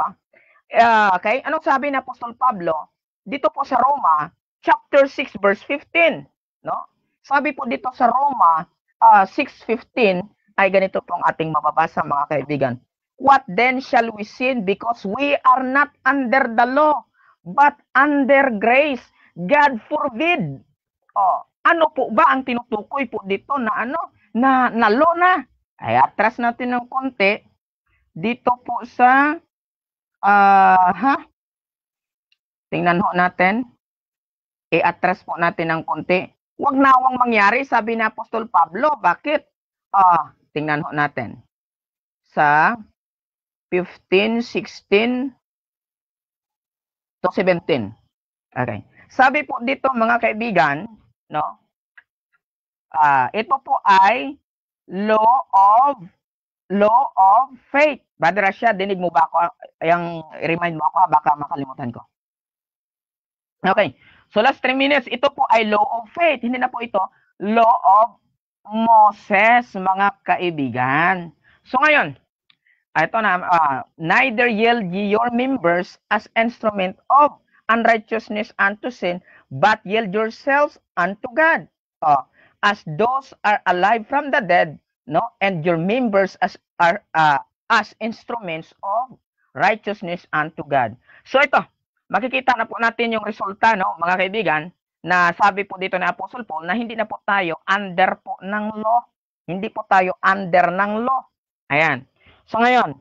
Okay? Anong sabi ni Apostol Pablo? Dito po sa Roma, chapter 6, verse 15. No? Sabi po dito sa Roma 6:15, ay ganito pong ating mababasa mga kaibigan. What then shall we sin because we are not under the law, but under grace? God forbid. Ano po ba ang tinutukoy po dito na na law na? Ay atras natin ng konti. Dito po sa tingnan ho natin. I-atras po natin ng konti. Huwag nawang mangyari, sabi ni Apostol Pablo. Bakit? Tingnan ho natin. Sa 15, 16 to 17. Okay. Sabi po dito mga kaibigan, no? Ito po ay law of faith. Brother Rasha, dinig mo ba ako? Remind mo ako, baka makalimutan ko. Okay. So last 3 minutes, ito po ay law of faith. Hindi na po ito law of Moses, mga kaibigan. So ngayon, ito na, neither yield ye your members as instrument of unrighteousness unto sin, but yield yourselves unto God. As those are alive from the dead, no, and your members as instruments of righteousness unto God. So ito, makikita na po natin yung resulta, no, mga kaibigan, na sabi po dito ni Apostle Paul na hindi na po tayo under po ng law. Hindi po tayo under ng law. Ayan. So ngayon,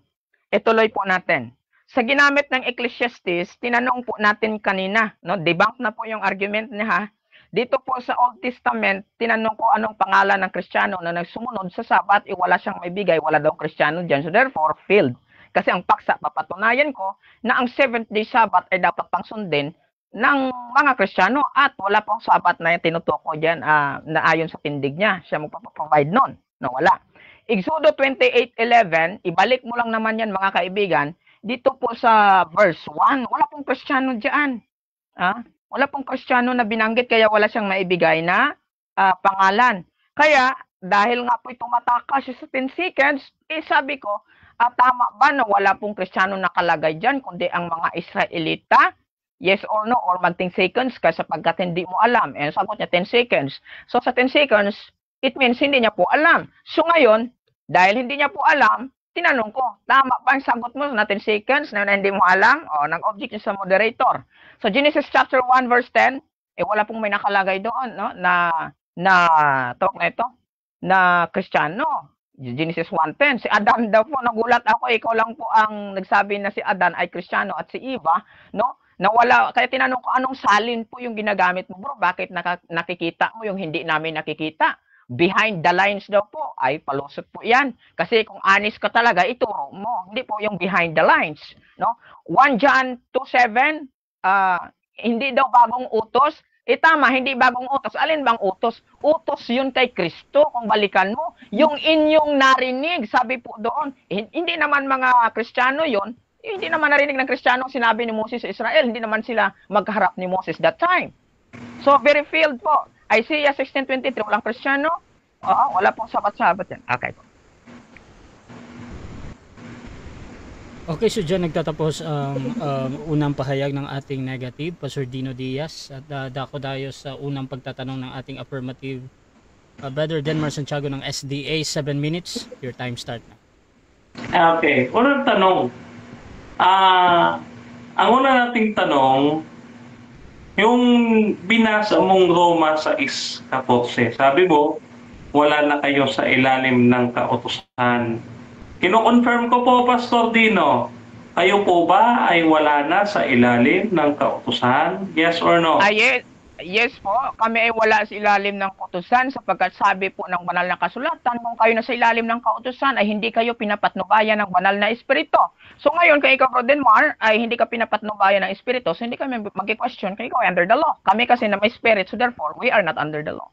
ituloy po natin. Sa ginamit ng Ecclesiastes, tinanong po natin kanina, no, debunk na po yung argument niya ha. Dito po sa Old Testament, tinanong ko anong pangalan ng Kristiyano na nagsumunod sa Sabat, wala siyang maibigay, wala daw Kristiyano dyan. So therefore, failed. Kasi ang paksa, papatunayan ko na ang 7th day Sabbath ay dapat pang sundin ng mga Kristiyano at wala pong Sabat na tinutukoy dyan na ayon sa tindig niya. Siya magpaprovide nun. No, wala. Exodo 28:11, ibalik mo lang naman yan mga kaibigan. Dito po sa verse 1, wala pong Kristiyano dyan. Wala pong Kristiyano na binanggit kaya wala siyang maibigay na pangalan. Kaya, dahil nga po tumatakas sa 10 seconds, sabi ko, tama ba na wala pong Kristiyano nakalagay dyan, kundi ang mga Israelita? Yes or no, or mag-10 seconds ka sapagkat hindi mo alam. And sagot niya 10 seconds. So sa 10 seconds, it means hindi niya po alam. So ngayon, dahil hindi niya po alam, tinanong ko, tama ba ang sagot mo na 10 seconds na hindi mo alam? Nag-object niya sa moderator. So Genesis chapter 1 verse 10, wala pong may nakalagay doon, no? Talk na ito, na Kristiyano. Genesis 1:10. Si Adan daw po, nagulat ako, ikaw lang po ang nagsabi na si Adan ay Kristiyano at si Eva, no? Nawala, kaya tinanong ko, anong salin po yung ginagamit mo bro? Bakit nakikita mo yung hindi namin nakikita? behind the lines daw po ay palusot po yan. Kasi kung honest ka talaga, ituro mo. Hindi po yung behind the lines. No? 1 John 2:7, hindi daw bagong utos. Tama, hindi bagong utos. Alin bang utos? Utos yun kay Kristo. Kung balikan mo, yung inyong narinig, sabi po doon, hindi naman mga Kristiyano yun, hindi naman narinig ng Kristiyano sinabi ni Moses sa Israel. Hindi naman sila magkaharap ni Moses that time. So, very field po. Isaiah 16:23, walang Kristiyano? Oo, wala pong sabat-sabat yan. Okay po. Okay, so dyan nagtatapos ang unang pahayag ng ating negative, Pastor Dino Diaz. At dako tayo sa unang pagtatanong ng ating affirmative. Brother Denmar Santiago ng SDA, 7 minutes. Your time start na. Okay, unang tanong. Ang una nating tanong, yung binasa mong Roma 6:14, sabi mo, wala na kayo sa ilalim ng kautusan. Kino-confirm ko po, Pastor Dino, kayo po ba ay wala na sa ilalim ng kautusan? Yes or no? Yes po, kami ay wala sa ilalim ng kautusan sapagkat sabi po ng banal na kasulatan, kung kayo na sa ilalim ng kautusan ay hindi kayo pinapatnubayan ng banal na espiritu. So ngayon, kay ikaw, Bro Denmar, ay hindi ka pinapatnubayan ng espiritu, so hindi kami mag-question kay ikaw ay under the law. Kami kasi na may spirit, so therefore, we are not under the law.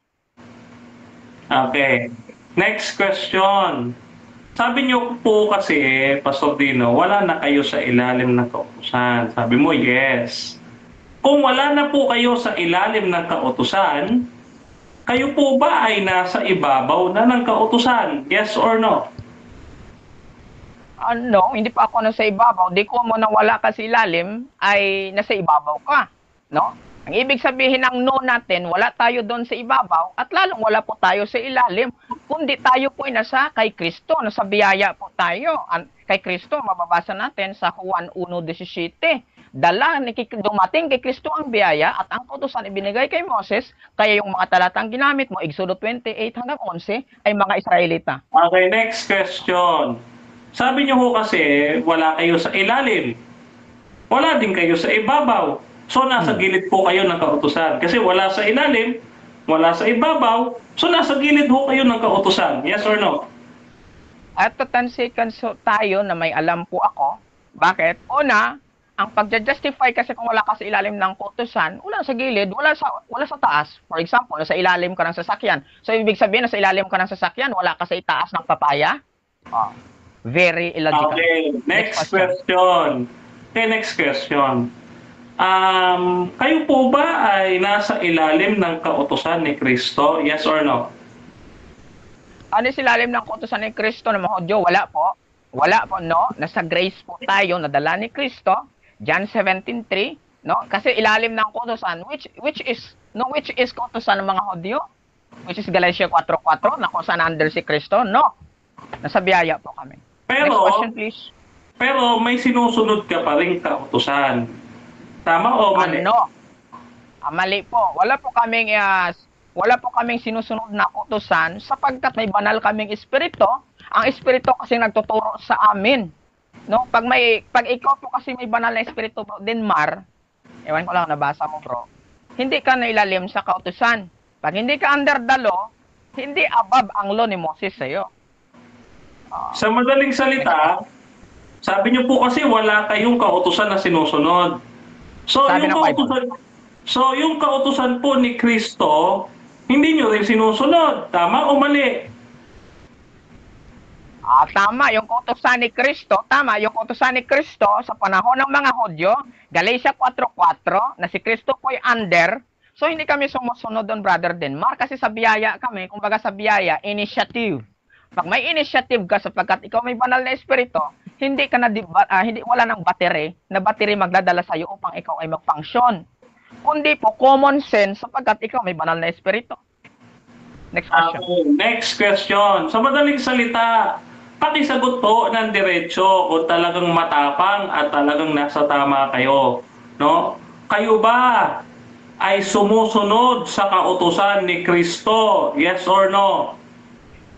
Okay. Next question. Sabi niyo po kasi, Pastor Dino, wala na kayo sa ilalim ng kautusan. Sabi mo, yes. Kung wala na po kayo sa ilalim ng kautusan, kayo po ba ay nasa ibabaw na ng kautusan? Yes or no? No, hindi pa ako nasa ibabaw. Di ko mo na wala ka sa ilalim, ay nasa ibabaw ka. No? Ang ibig sabihin ng no natin, wala tayo doon sa ibabaw at lalong wala po tayo sa ilalim. Kundi tayo po ay nasa kay Kristo, nasa biyaya po tayo. Kay Kristo, mababasa natin sa Juan 1:17. Dumating kay Kristo ang biyaya at ang kautusan ibinigay kay Moses, kaya yung mga talatang ginamit mo, Exodo 28-11, ay mga Israelita. Okay, next question. Sabi niyo ho kasi, wala kayo sa ilalim. Wala din kayo sa ibabaw. So, nasa gilid po kayo ng kautusan. Kasi wala sa ilalim, wala sa ibabaw, so nasa gilid ho kayo ng kautusan. Yes or no? At tatansikan tayo na may alam po ako. Bakit? Una, ang pagja-justify kasi kung wala ka sa ilalim ng kautusan, wala sa gilid, wala sa taas. For example, nasa ilalim ka ng sasakyan. So, ibig sabihin, nasa ilalim ka ng sasakyan, wala ka sa itaas ng papaya? Very illogical. Okay, next question. Okay, next question. Kayo po ba ay nasa ilalim ng kautusan ni Kristo? Yes or no? Ano sa ilalim ng kautusan ni Kristo na mga Hudyo? Wala po. Wala po, no? Nasa grace po tayo, nadala ni Kristo. John 17:3, no? Kasi ilalim ng kautusan, which is kautusan ng mga Hudyo? Which is Galatia 4:4, na kung saan under si Kristo? No. Nasa biyaya po kami. Next question, please. Pero may sinusunod ka pa rin kautusan. Tama o mali? Ano? Mali po. Wala po kaming sinusunod na kautusan sapagkat may banal kaming espiritu. Ang espiritu kasi nagtuturo sa amin. No? Pag ikaw po kasi may banal na espiritu, Bro Denmar, ewan ko lang nabasa mo, bro. Hindi ka nailalim sa kautusan. Pag hindi ka under the law, hindi above ang law ni Moses sa'yo. Sa madaling salita, sabi niyo po kasi wala kayong kautusan na sinusunod. So yung kautusan po ni Kristo, hindi niyo rin sinusunod. Tama o mali? Tama, yung kautusan ni Kristo, sa panahon ng mga Hudyo, Galatia 4:4, na si Kristo po ay under. So hindi kami sumusunod doon, Brother Denmar, kasi sa biyaya kami, kumbaga sa biyaya, initiative. Pag may initiative ka sapagkat ikaw may banal na espiritu, hindi wala nang battery magdadala sa iyo upang ikaw ay mag-function. Kundi po common sense sapagkat ikaw may banal na espiritu. Next question. Next question. Sa madaling salita, pakisagot po ng diretso kung talagang matapang at talagang nasa tama kayo. No? Kayo ba ay sumusunod sa kautusan ni Kristo? Yes or no?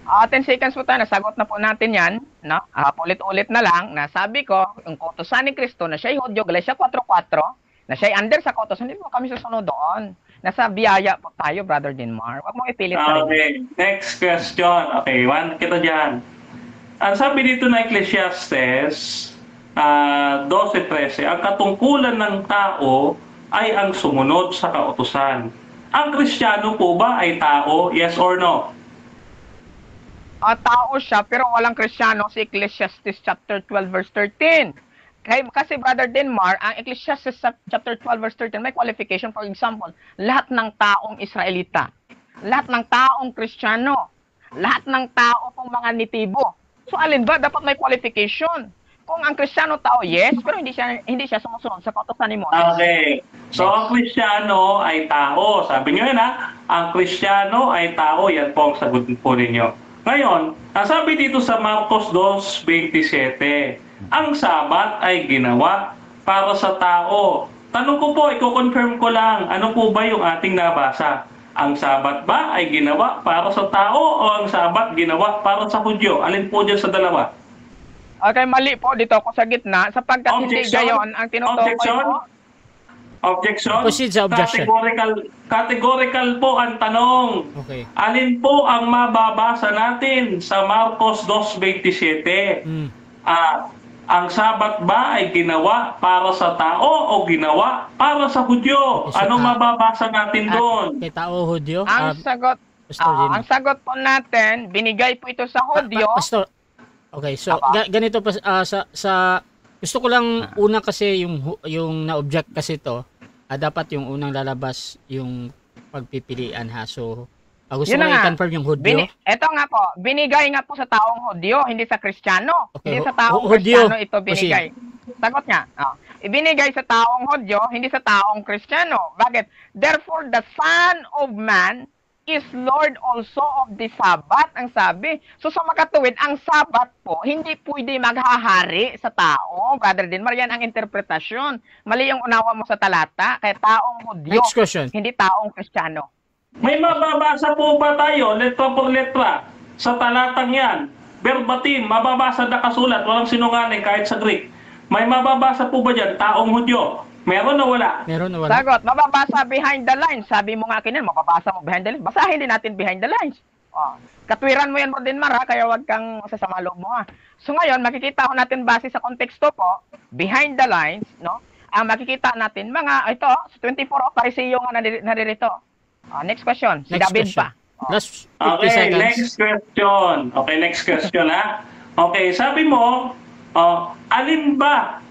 10 seconds po tayo, nasagot na po natin yan. No? Ulit-ulit na lang, nasabi ko, yung kautusan ni Kristo na siya ay Hudyo, Galatia 4:4, na siya'y under sa kautosan, hindi po kami susunod doon. Nasa biyaya po tayo, Brother Denmar. Huwag mo ipilit sa rin. Okay, next question. Okay, one kita dyan. Ang sabi dito na Ecclesiastes 12:13, ang katungkulan ng tao ay ang sumunod sa kautusan. Ang Kristiyano po ba ay tao? Yes or no? Tao siya, pero walang Kristiyano si Ecclesiastes chapter 12 verse 13. Kasi Brother Denmar, ang Ecclesiastes chapter 12 verse 13 may qualification. For example, lahat ng taong Israelita, lahat ng taong Kristiyano, lahat ng tao kung mga nitibo. So alin ba dapat may qualification? Kung ang Kristiyano tao, yes, pero hindi siya sumusunod sa kautosan ni Moses. Okay. So ang Kristiyano ay tao. Sabi niyo yan ha, ang Kristiyano ay tao. Yan po ang sagot po ninyo. Ngayon, sabi dito sa Marcos 2:27, ang Sabat ay ginawa para sa tao. Tanong ko po, i-confirm ko lang, ano po ba yung ating nabasa? Ang Sabat ba ay ginawa para sa tao o ang Sabat ginawa para sa Hudyo? Alin po dyan sa dalawa? Okay, mali po dito ako sa gitna sapagkat hindi gayon ang tinutukoy mo. Objection? Proceed sa objection. Categorical po ang tanong. Okay. Alin po ang mababasa natin sa Marcos 2:27? Ang Sabat ba ay ginawa para sa tao o ginawa para sa Hudyo? Sa Anong mababasa natin doon? Kay tao Hudyo? Ang Pastor sagot po natin, binigay po ito sa Hudyo. Pastor, okay, so ganito pa gusto ko lang una kasi yung na-object kasi to, dapat yung unang lalabas yung pagpipilian ha. So gusto ko i-confirm yung Hudyo. Ito nga po, binigay nga po sa taong Hudyo, hindi sa Kristiyano. Okay, Hindi sa taong Hudyo. Kristiyano ito binigay. Sagot niya. Ibinigay sa taong Hudyo, hindi sa taong Kristiyano. Bakit? Therefore, the Son of Man is Lord also of the Sabbath, ang sabi. So sa makatuwid, ang Sabbath po, hindi pwede maghahari sa tao. Brother Denmar, yan ang interpretasyon. Mali yung unawa mo sa talata, kaya taong Hudyo, Next question. hindi taong Kristiyano. May mababasa po ba tayo, letra por letra, sa talatang yan? Verbatim, mababasa na kasulat, walang sinungaling kahit sa Greek. May mababasa po ba dyan, taong Hudyo? Meron o wala? Meron o wala? Sagot, mababasa behind the lines. Sabi mo nga akin yan, mababasa mo behind the lines. Basahin din natin behind the lines. Katwiran mo yan, Brother Denmar, kaya wag kang sasama loob mo ha. So ngayon, makikita ko natin base sa konteksto po, behind the lines, no? Ang makikita natin, ito, 24 Pariseo nga naririto. Next question, si Next David question. pa. Last 50 Okay, seconds. next question. Okay, next question ha. Okay, sabi mo, alin ba?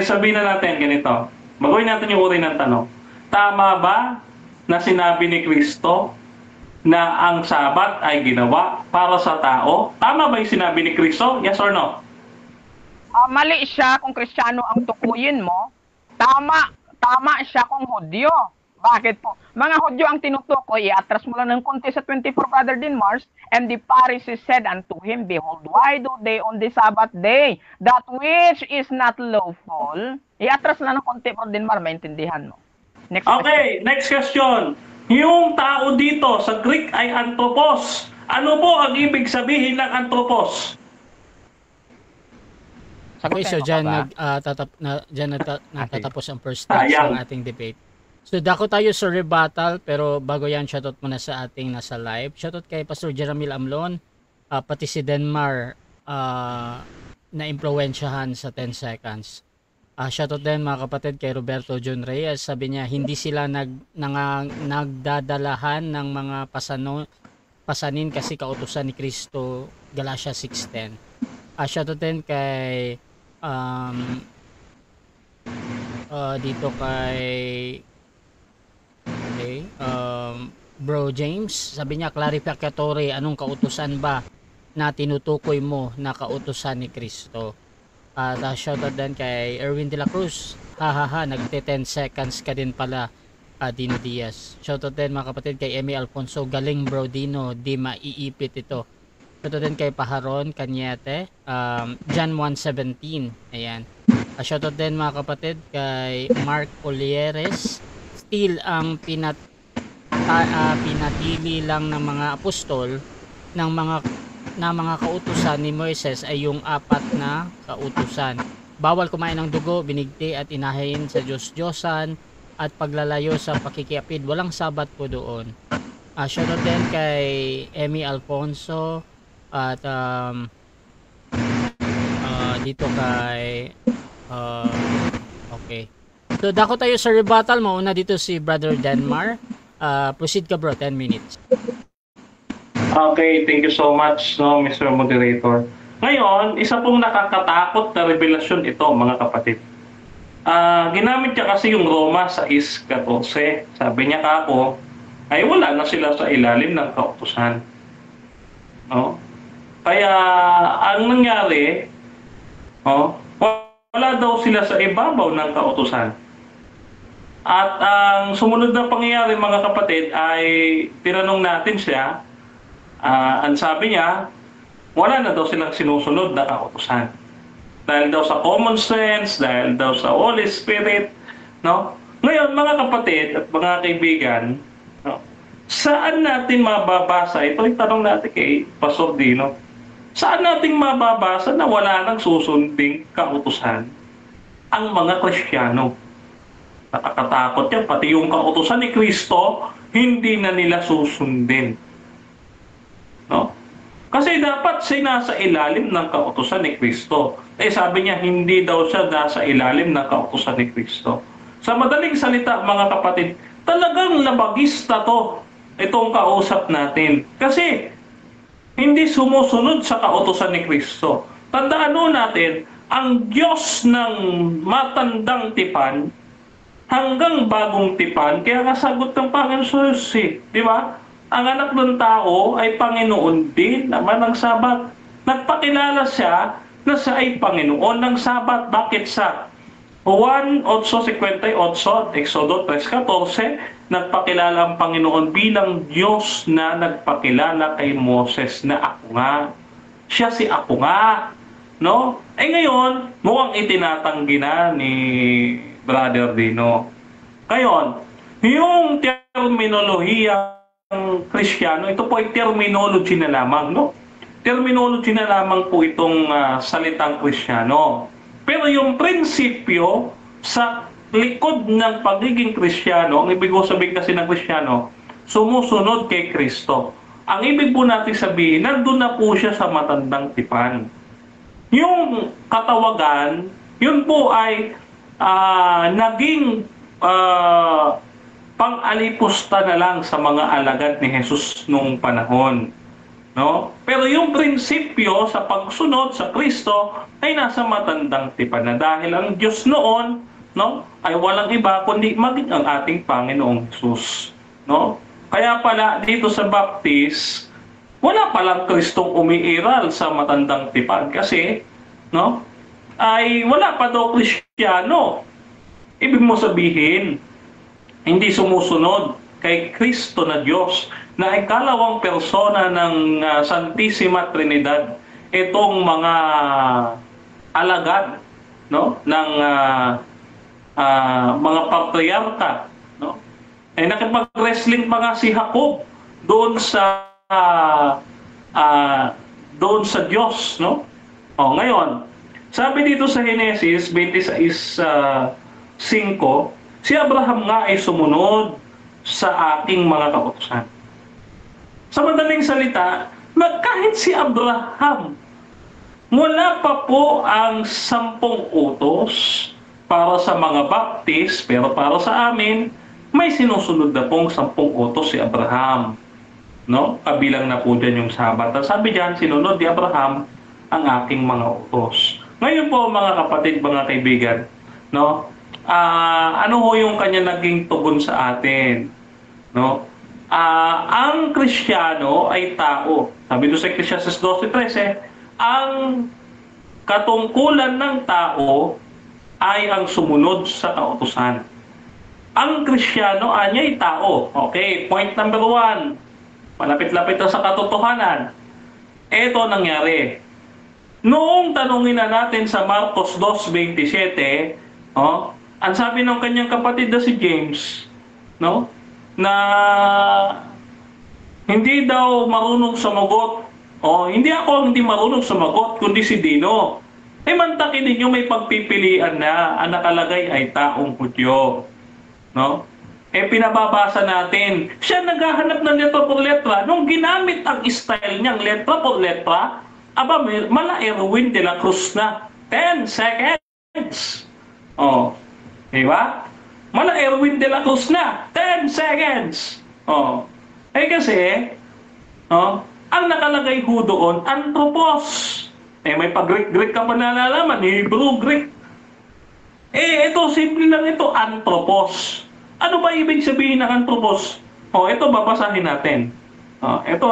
Sabihin na natin ganito. Baguhin natin yung uri ng tanong. Tama ba na sinabi ni Kristo na ang Sabat ay ginawa para sa tao? Tama ba yung sinabi ni Kristo? Yes or no? Mali siya kung Kristiyano ang tukuyin mo. Tama siya kung Hudyo. Bakit po? Mga Hudyo ang tinutukoy, i-atras mo lang ng konti sa 24, Brother Denmar, and the Pharisees said unto him, behold, why do they on the Sabbath day that which is not lawful? I-atras lang ng konti, Brother Denmar, maintindihan mo. Next Okay, next question. Yung tao dito sa Greek ay anthropos. Ano po ang ibig sabihin ng anthropos? Okay, so dyan natatapos ang first stage ng ating debate. So dako tayo sa rebuttal, pero bago yan, shoutout muna sa ating nasa live. Shoutout kay Pastor Jeramil Amlon, pati si Denmar na impluwensyahan sa 10 seconds. Shoutout din mga kapatid kay Roberto John Reyes. Sabi niya, hindi sila nagdadalahan ng mga pasanin kasi kautusan ni Kristo, Galatia 6:10. Shoutout din kay dito kay Bro James, sabi niya clarificatory, anong kautusan ba na tinutukoy mo na kautusan ni Kristo? At shoutout din kay Erwin de la Cruz, nagte 10 seconds ka din pala, Dino Diaz. Shoutout din mga kapatid kay Emmy Alfonso, galing bro Dino, di maiipit ito. Shoutout din kay Paharon Cañete, John 1:17, ayan. Shoutout din mga kapatid kay Mark Olieres, still ang pinatili lang ng mga apostol ng mga kautusan ni Moises ay yung 4 na kautusan. bawal kumain ng dugo, binigti at inahin sa Diyos-Diyosan at paglalayo sa pakikiapid. Walang sabat po doon. Shoutout din kay Emmy Alfonso at dito kay okay. So dako tayo sa rebuttal. Mauna dito si Brother Denmar. Proceed ka bro, 10 minutes. Okay, thank you so much, no, Mr. Moderator. Ngayon, isa pong nakakatakot na revelasyon ito, mga kapatid. Ginamit niya kasi yung Roma 6:14. Sabi niya kako, ay wala na sila sa ilalim ng kautusan. No? Kaya ang nangyari, wala daw sila sa ibabaw ng kautusan. At ang sumunod na pangyayari, mga kapatid, ay tinanong natin siya, ang sabi niya, wala na daw silang sinusunod na kautusan. Dahil daw sa common sense, dahil daw sa Holy Spirit, no? Ngayon, mga kapatid at mga kaibigan, no? Saan natin mababasa? Ito yung tanong natin kay Pastor Dino. Saan natin mababasa na wala nang susunding kautusan ang mga Kristiyano? Nakakatakot yan. Pati yung kautusan ni Kristo, hindi na nila susundin. No? Kasi dapat siya nasa ilalim ng kautusan ni Kristo. Sabi niya, hindi daw siya nasa ilalim ng kautusan ni Kristo. Sa madaling salita, mga kapatid, talagang labagista to, itong kausap natin. Kasi, hindi sumusunod sa kautusan ni Kristo. Tandaan natin, ang Diyos ng matandang tipan, hanggang bagong tipan, kaya kasagot ng Panginoon Jesus, di ba? Ang anak ng tao ay Panginoon din naman ng Sabat. Nagpakilala siya na siya ay Panginoon ng Sabat. Bakit sa Juan 8:58, Exodo 3:14, nagpakilala ang Panginoon bilang Diyos na nagpakilala kay Moses na ako nga. Siya si ako nga. No? Ngayon, mukhang itinatanggi na ni Brother Dino. Ngayon, yung terminolohiya ng Kristiyano, ito po ay terminology na lamang, no? Terminology na lamang po itong salitang Kristiyano. Pero yung prinsipyo sa likod ng pagiging Kristiyano, ang ibig ko sabihin kasi ng Kristiyano, sumusunod kay Kristo. Ang ibig po natin sabihin, nandun na po siya sa matandang tipan. Yung katawagan, yun po ay naging pang-alipusta na lang sa mga alagad ni Jesus noong panahon. No? Pero yung prinsipyo sa pagsunod sa Kristo ay nasa matandang tipan na dahil ang Diyos noon, no, ay walang iba kundi maging ang ating Panginoong Jesus. No? Kaya pala dito sa Baptist, wala palang Kristong umiiral sa matandang tipan kasi, no, ay wala pa daw Kristiyano. Ibig mo sabihin, hindi sumusunod kay Kristo na Diyos na ikalawang persona ng Santissima Trinidad. Itong mga alagad, no, ng mga patriarka, no? Nakipag-wrestling pa nga si Jacob doon sa Diyos, no? Ngayon, sabi dito sa Genesis 26:5, si Abraham nga ay sumunod sa ating mga kautusan. Sa madaling salita, kahit si Abraham, wala pa po ang 10 utos para sa mga Baptist, pero para sa amin, may sinusunod na pong 10 utos si Abraham. No? Kabilang na po dyan yung Sabat. At sabi dyan, sinunod ni Abraham ang aking mga utos. Ngayon po mga kapatid, mga kaibigan, no? Ano ho yung kanya naging tugon sa atin? No? Ang Kristiyano ay tao. Sabi doon sa Ecclesiastes 12:13, ang katungkulan ng tao ay ang sumunod sa kautusan. Ang Kristiyano ay tao. Okay, point number 1. Malapit-lapit na sa katotohanan. Ito nangyari. Noong tanungin na natin sa Marcos 2:27, ang sabi ng kanyang kapatid na si James, no, na hindi daw marunong sumagot. Hindi ako hindi marunong sumagot, kundi si Dino. mantakin ninyo may pagpipilian na ang nakalagay ay taong Hudyo. No? Pinababasa natin, siya naghahanap ng letra por letra. Nung ginamit ang style niyang letra por letra, mala Erwin de la Cruz na. 10 seconds. Diba? Mala Erwin de la Cruz na. 10 seconds. Kasi, ang nakalagay ho doon, anthropos. May pag-Greek ka pa nalalaman, Hebrew, Greek. Ito, simple lang ito, anthropos. Ano ba ibig sabihin ng anthropos? Ito, babasahin natin. Ito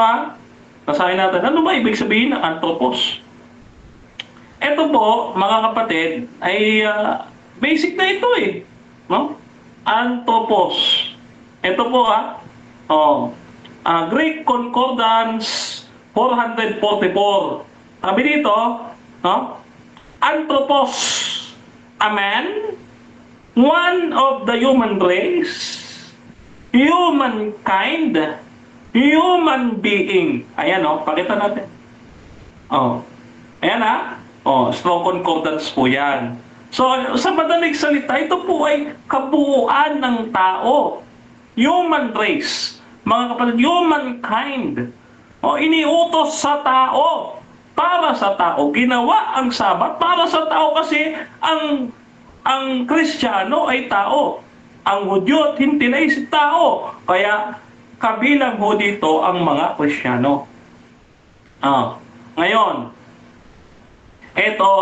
basahin natin. Ano ba ibig sabihin ng anthropos? Ito po, mga kapatid, ay basic na ito no? Anthropos. Ito po Greek Concordance 444. Sabi dito, anthropos, a man, one of the human race, humankind, human being. Ayan pakita natin. Ayan strong concordance po yan. So, sa madaling salita, ito po ay kabuuan ng tao. Human race. Mga kapatid, humankind. Iniutos sa tao. Para sa tao. Ginawa ang Sabat para sa tao kasi ang Kristiyano ay tao. Ang Hudyo at Hintil ay tao. Kaya kabilang ho dito ang mga Kristiyano. Ngayon, ito,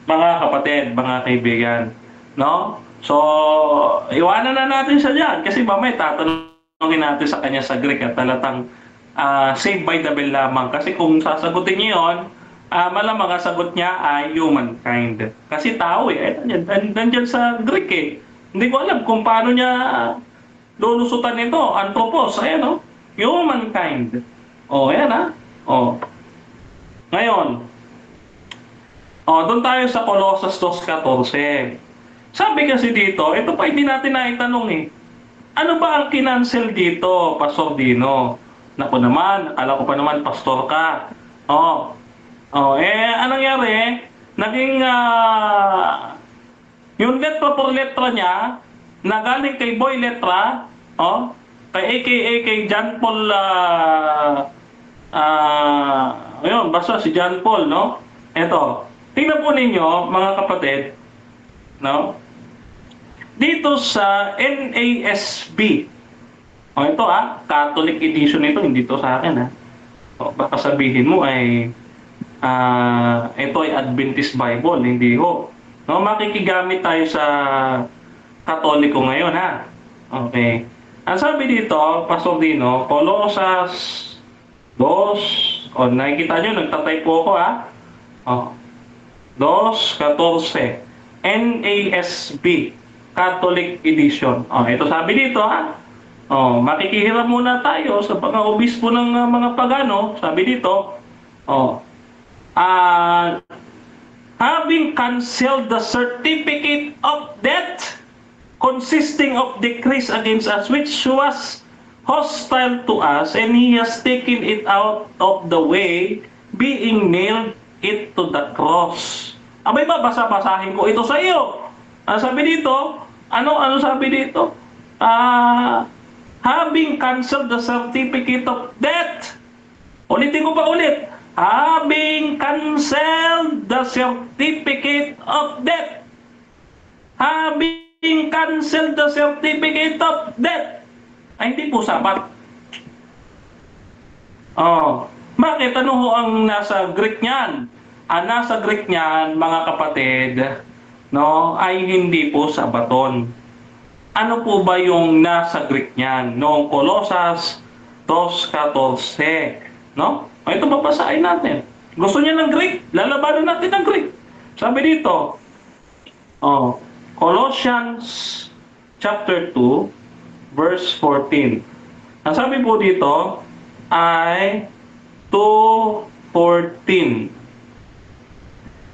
mga kapatid, mga kaibigan, no? So, iwanan na natin siya dyan kasi mamaya tatanungin natin sa kanya sa Greek at talatang saved by the bell lamang. Kasi kung sasagutin niyo yun, malamang ang sagot niya ay humankind. Kasi tao nandyan sa Greek Hindi ko alam kung paano niya lulusutan ito. Anthropos, ayan humankind. Ayan Ngayon, doon tayo sa Colossus 2:14. Sabi kasi dito, ito pa hindi natin naitanong Ano ba ang kinancel dito, Pastor Dino? Naku naman, akala ko pa naman pastor ka. Anong nangyari? Naging yung letra por letra niya, na galing kay Boy Letra, kay AKA kay John Paul, basta si John Paul, no? Ito, tingnan po ninyo, mga kapatid, no? Dito sa NASB, ito Catholic edition ito, hindi to sa akin baka sabihin mo ay ito ay Adventist Bible, hindi ho. No, makikigamit tayo sa Katoliko ngayon Okay. Ang sabi dito, Pastor Dino, Colossus 2, nakikita nyo, nagtatype po ako 2:14, NASB, Catholic edition. Ito sabi dito makikihiram muna tayo sa mga obispo ng mga pagano. Sabi dito, having canceled the certificate of debt consisting of decrees against us, which was hostile to us, and he has taken it out of the way, being nailed it to the cross. Abay ba, basahin ko ito sa iyo. Sabi dito, ano sabi dito? Having canceled the certificate of debt. Ulitin ko pa ulit. Having canceled the certificate of debt. Having canceled the certificate of debt. Ay, hindi po sapat. Bakit? Ano ho ang nasa Greek niyan? Ang nasa Greek niyan, mga kapatid, no, ay hindi po sabaton. Ano po ba yung nasa Greek niyan? Noong Colossus 2:14, no? Ito babasahin natin. Gusto niya ng Greek? Lalabanan natin ng Greek. Sabi dito, Colossians chapter 2, verse 14. Ang sabi po dito ay 2:14.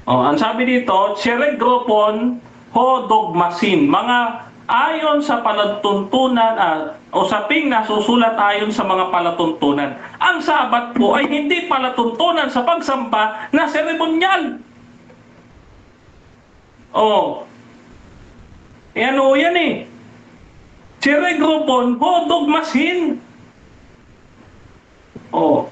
Ang sabi dito, Cheregropon ho dogmasin, mga ayon sa palatuntunan usaping nasusulat ayon sa mga palatuntunan. Ang Sabat po ay hindi palatuntunan sa pagsamba na seremonyal. Oh, ano yan eh. Ceregropon, dogmasin. Oh,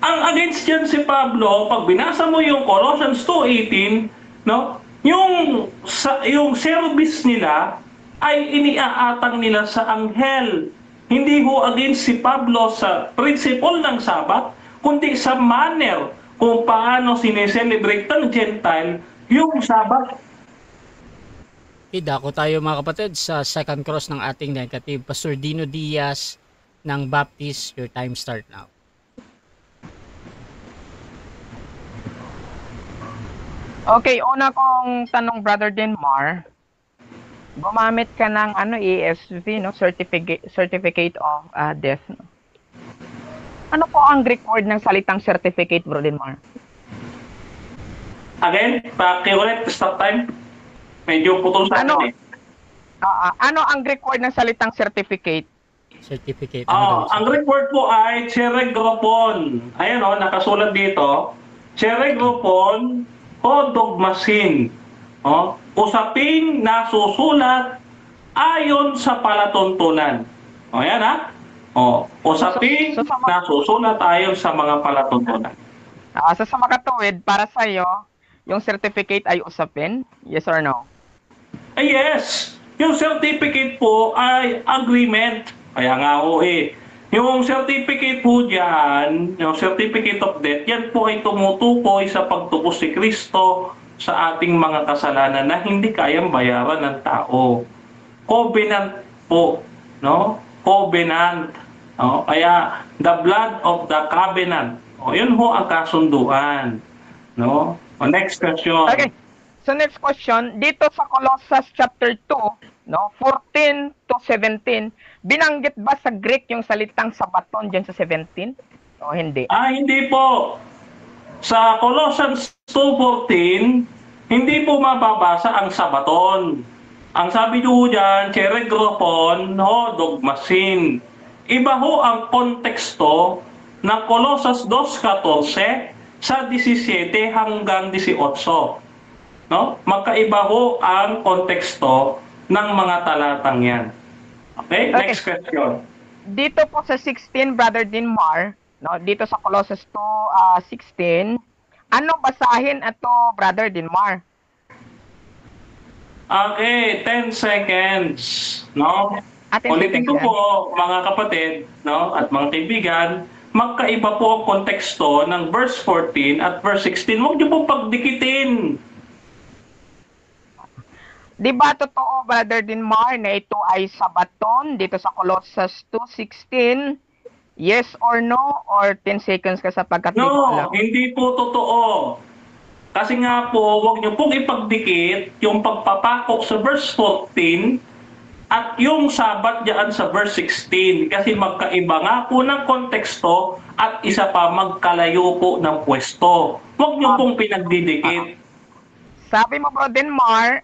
ang against dyan si Pablo, pag binasa mo yung Colossians 2:18, no? Yung service nila ay iniaatang nila sa anghel. Hindi ho against si Pablo sa principle ng Sabat, kundi sa manner kung paano sineselebrate ng Gentile yung Sabat. Dako tayo mga kapatid sa second cross ng ating negative. Pastor Dino Diaz ng Baptist, your time start now. Okay, una kong tanong, Brother Denmar, gumamit ka ng ESV, no? Certificate of Death. No? Ano po ang Greek word ng salitang certificate, Brother Denmar? Again, pakiulit, stop time. Medyo putol sa akin eh. Ano ang Greek word ng salitang certificate? Certificate. Ang Greek word po ay ceregropon. Ayan o, nakasulat dito. Ceregropon o dogmasin. Usaping nasusulat ayon sa palatuntunan. Ayan ha. Usaping nasusulat ayon sa mga palatuntunan. Sa makatuwid, para sa iyo, yung certificate ay usapin? Yes or no? Yes. Yung certificate po ay agreement. Kaya nga ho eh. Yung certificate po dyan, yung certificate of death, yan po ay tumutukoy sa pagtubos si Kristo sa ating mga kasalanan na hindi kayang bayaran ng tao. Covenant po, no? Covenant. No? Kaya the blood of the covenant. Yun ho ang kasunduan. No? Next question. Okay. So next question, dito sa Colossus chapter 2, no, 14 to 17, binanggit ba sa Greek yung salitang sabaton diyan sa 17? O hindi? Hindi po. Sa Colossians 2:14, hindi po mababasa ang sabaton. Ang sabi niyo diyan, ceregropon ho dogmasin. Iba ho ang konteksto ng Colossus 2:14 sa 17 hanggang 18. No? Magkaiba ho ang konteksto ng mga talatang yan. Okay? Next question. Dito po sa 16, Brother Denmar, no, dito sa Colossus 2:16, ano basahin ito, Brother Denmar? Okay, 10 seconds. No? Ulitin ko po, mga kapatid, no, at mga kaibigan, magkaiba po ang konteksto ng verse 14 at verse 16. Huwag niyo po pagdikitin. Di ba totoo, Brother Denmar, na ito ay sabaton dito sa Colossus 2:16? Yes or no? Or 10 seconds ka sapagkat No, hindi po totoo. Kasi nga po, huwag niyo pong ipagdikit yung pagpapakok sa verse 14 at yung sabat diyan sa verse 16. Kasi magkaiba nga po ng konteksto at isa pa magkalayo po ng pwesto. Huwag niyo pong pinagdidikit. Sabi mo, Bro Denmar,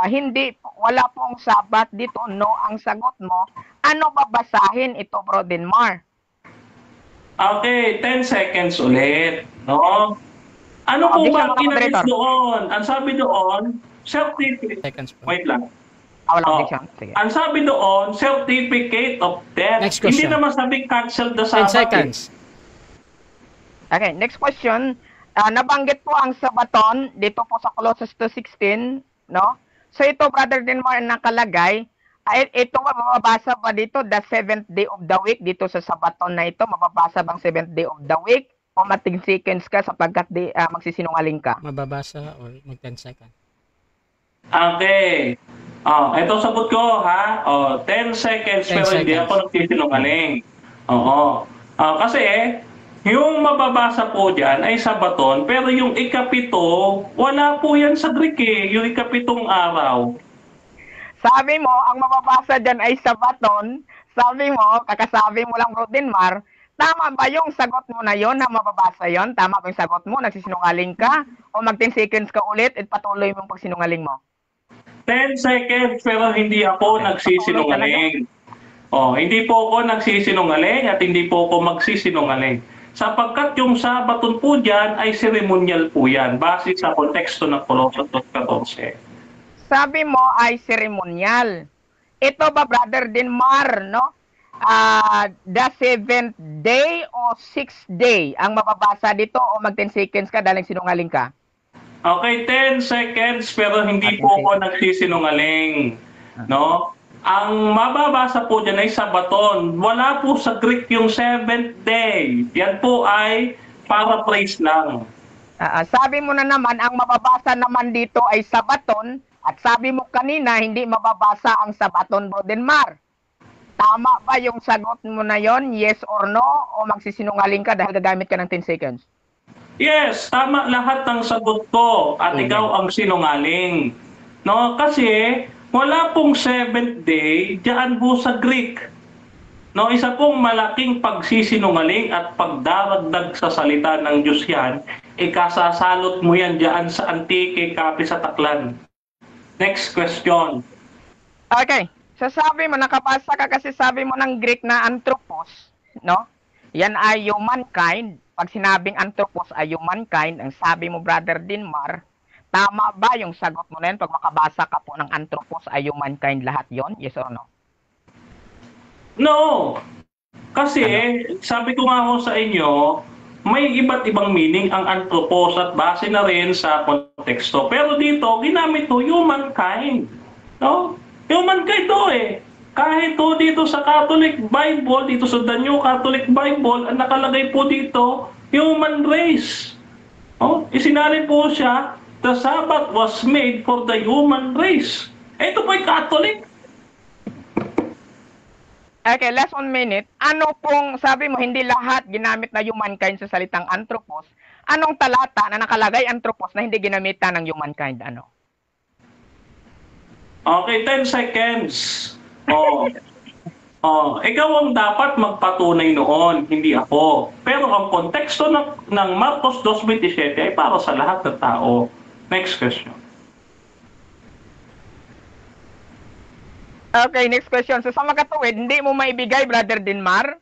hindi, wala pong sabat dito, no, ang sagot mo. Ano babasahin ito, Bro Denmar? Okay, 10 seconds ulit. No? Ano po ba ang inalis doon? Ang sabi doon, certificate. Wait lang. Walang diction. Sige. Ang sabi doon, certificate of death. Next question. Hindi naman sabi cancel the 10 Sabbath. seconds. Okay, next question. Nabanggit po ang sabaton dito po sa Colossus 2:16, no? So ito, Brother Denmar, nakalagay, ito mababasa ba dito, the 7th day of the week, dito sa sabaton na ito, mababasa bang 7th day of the week? O mating seconds ka sapagkat magsisinungaling ka? Mababasa or mag 10 seconds. Okay. Ito sagot ko, ha? 10 seconds, 10 pero hindi seconds. ako nagsisinungaling. Oo. Kasi, yung mababasa po dyan ay sabaton, pero yung ikapito, wala po yan sa Greek eh, yung ikapitong araw. Sabi mo, ang mababasa dyan ay sabaton. Sabi mo, kakasabi mo lang, Bro Denmar, tama ba yung sagot mo na yon na mababasa yon? Tama ba yung sagot mo? Nagsisinungaling ka? O mag 10 seconds ka ulit at patuloy mong pagsinungaling mo? 10 seconds, pero hindi ako nagsisinungaling. Hindi po ako nagsisinungaling at hindi po ako magsisinungaling. sapagkat yung sabaton po dyan ay seremonyal po yan, base sa konteksto ng Colossus 14. Sabi mo ay ceremonial. Ito ba, Brother Denmar, no? The 7th day o 6th day ang mababasa dito o mag 10 seconds ka dahil sinungaling ka? Okay, 10 seconds pero hindi po ako nagsisinungaling. No? Ang mababasa po dyan ay sabaton. Wala po sa Greek yung 7th day. Yan po ay paraphrase lang. Sabi mo na naman, ang mababasa naman dito ay sabaton. At sabi mo kanina, hindi mababasa ang sabaton, Bro Denmar. Tama ba yung sagot mo na yon? Yes or no? O magsisinungaling ka dahil gagamit ka ng 10 seconds? Yes, tama lahat ng sagot ko at ikaw ang sinungaling. No, kasi wala pong 7th day diyan po sa Greek. No, isa pong malaking pagsisinungaling at pagdaragdag sa salita ng Diyos yan, ikasasalot mo yan diyan sa Antike Copy sa Taklan. Next question. Okay. So sabi mo, nakabasa ka kasi sabi mo ng Greek na anthropos, no? Yan ay humankind. Pag sinabing anthropos ay humankind, ang sabi mo, Brother Denmar, tama ba yung sagot mo na yun? Pag makabasa ka po ng anthropos ay humankind lahat yon? Yes or no? No. Kasi sabi ko nga ho sa inyo, may iba't ibang meaning ang anthropos at base na rin sa konteksto. Pero dito, ginamit to humankind. No? Humankind to eh. Kahit to dito sa Catholic Bible, dito sa The New Catholic Bible, ang nakalagay po dito, human race. Oh, isinali po siya, the Sabbath was made for the human race. Ito po ay Catholic. Okay, last 1 minute. Ano pong, sabi mo, hindi lahat ginamit na humankind sa salitang anthropos. Anong talata na nakalagay anthropos na hindi ginamitan ng humankind? Ano? Okay, 10 seconds. Ikaw ang dapat magpatunay noon, hindi ako. Pero ang konteksto ng Marcos 2:27 ay para sa lahat ng tao. Next question. Okay, next question. So sa makatuwid, hindi mo maibigay, Brother Denmar?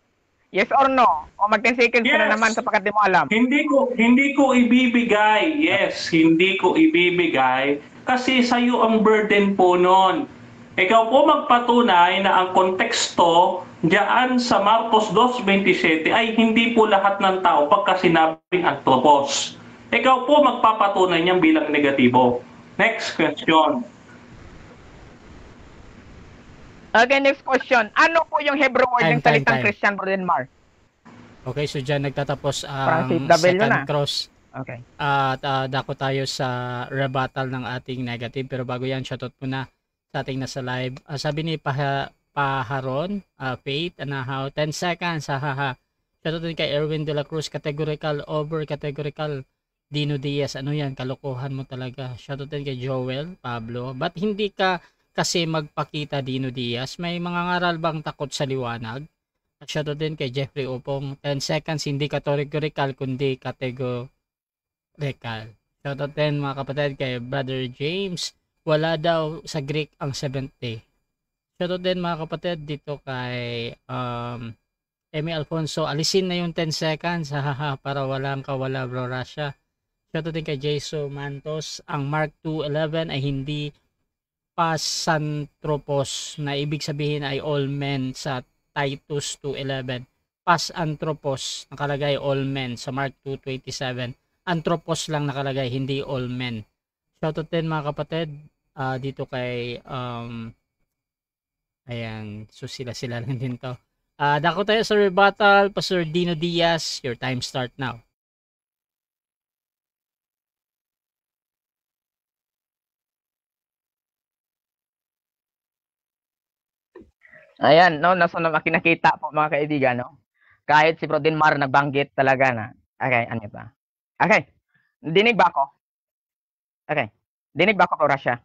Yes or no? O mag 10 seconds ka na naman sapagkat di mo alam. Hindi ko ibibigay. Yes, hindi ko ibibigay kasi sa iyo ang burden po noon. Ikaw po magpatunay na ang konteksto diyan sa Marcos 2:27 ay hindi po lahat ng tao pagka sinabing anthropos. Ikaw po magpapatunay niyan bilang negatibo. Next question. Okay, next question. Ano po yung Hebrew word ng salitang Christian, Brother Denmar? Okay, so dyan nagtatapos Francis ang Dabello second na. cross. Okay. At dako tayo sa rebuttal ng ating negative. Pero bago yan, shoutout muna sa ating nasa live. Sabi ni Paharon, Faith, anahaw, 10 seconds, hahaha. Shoutout din kay Erwin de la Cruz, categorical, over categorical. Dino Diaz, ano yan, kalokohan mo talaga. Shoutout din kay Joel, Pablo. Ba't hindi ka kasi magpakita, Dino Diaz? May mga ngaral bang takot sa liwanag? At shoutout din kay Jeffrey Opong, 10 seconds, hindi categorical, kundi categorical. Shoutout din mga kapatid kay Brother James, wala daw sa Greek ang 7th day. Shoutout din mga kapatid dito kay Emi Alfonso, alisin na yung 10 seconds, hahaha, para walang kawala bro Russia. Shoutout din kay Jason Mantos, ang Mark 2:11 ay hindi pasanthropos, na ibig sabihin ay all men sa Titus 2:11. Pasanthropos, nakalagay all men sa Mark 2:27. Anthropos lang nakalagay, hindi all men. Shoutout din mga kapatid dito kay ayan, so sila lang din to. Dako tayo sa rebuttal, Pastor Dino Diaz, your time start now. Ayan, no, nasa kinakita po mga kaibigan, no? Kahit si Bro Denmar nagbanggit talaga na. Okay, ano ba? Okay. Dinig ba ako? Okay. Dinig ba ako, Russia?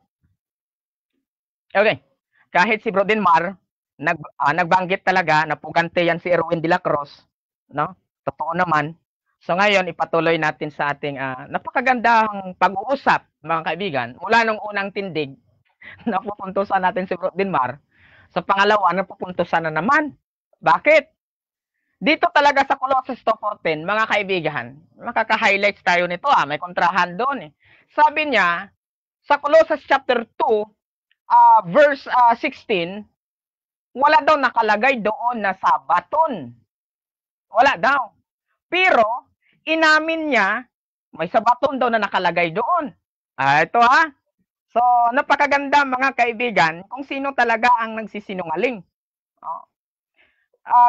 Okay. Kahit si Bro Denmar nagbanggit talaga na pugante yan si Erwin de la Cruz, no? Totoo naman. So ngayon ipatuloy natin sa ating napakagandang pag-uusap, mga kaibigan, mula nung unang tindig na pupuntusan natin si Bro Denmar. Sa pangalawa, napupuntusan na naman. Bakit? Dito talaga sa Colossus 2:14, mga kaibigan, makaka-highlights tayo nito may kontrahan doon eh. Sabi niya, sa Colossus chapter 2, verse 16, wala daw nakalagay doon na Sabaton. Wala daw. Pero, inamin niya, may Sabaton daw na nakalagay doon. Ito So, napakaganda mga kaibigan kung sino talaga ang nagsisinungaling.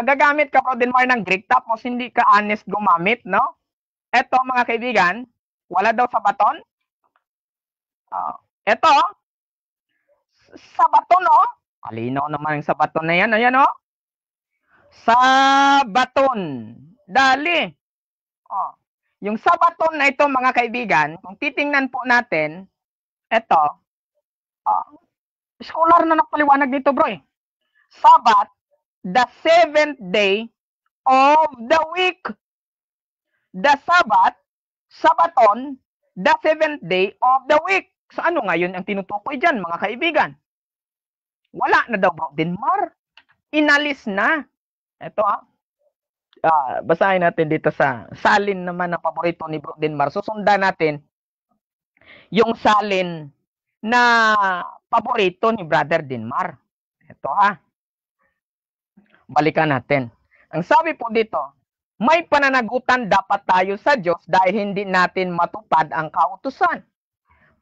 Gagamit ka, Brother Mar, ng Greek tapos hindi ka honest gumamit, no? Ito mga kaibigan, wala daw Sabaton. Ito, Sabaton, Alinaw naman yung Sabaton na yan. Ayan, Sabaton. Dali. Yung Sabaton na ito, mga kaibigan, kung titingnan po natin, ito, scholar na nagpaliwanag dito, bro. Sabat, the 7th day of the week. The Sabbath, Sabaton, the 7th day of the week. So ano ngayon ang tinutukoy dyan, mga kaibigan? Wala na daw, Bro Denmar. Inalis na. Ito basahin natin dito sa salin naman na paborito ni Bro Denmar. Susundan natin yung salin na paborito ni Brother Denmar. Ito Balikan natin. Ang sabi po dito, may pananagutan dapat tayo sa Diyos dahil hindi natin matupad ang kautusan.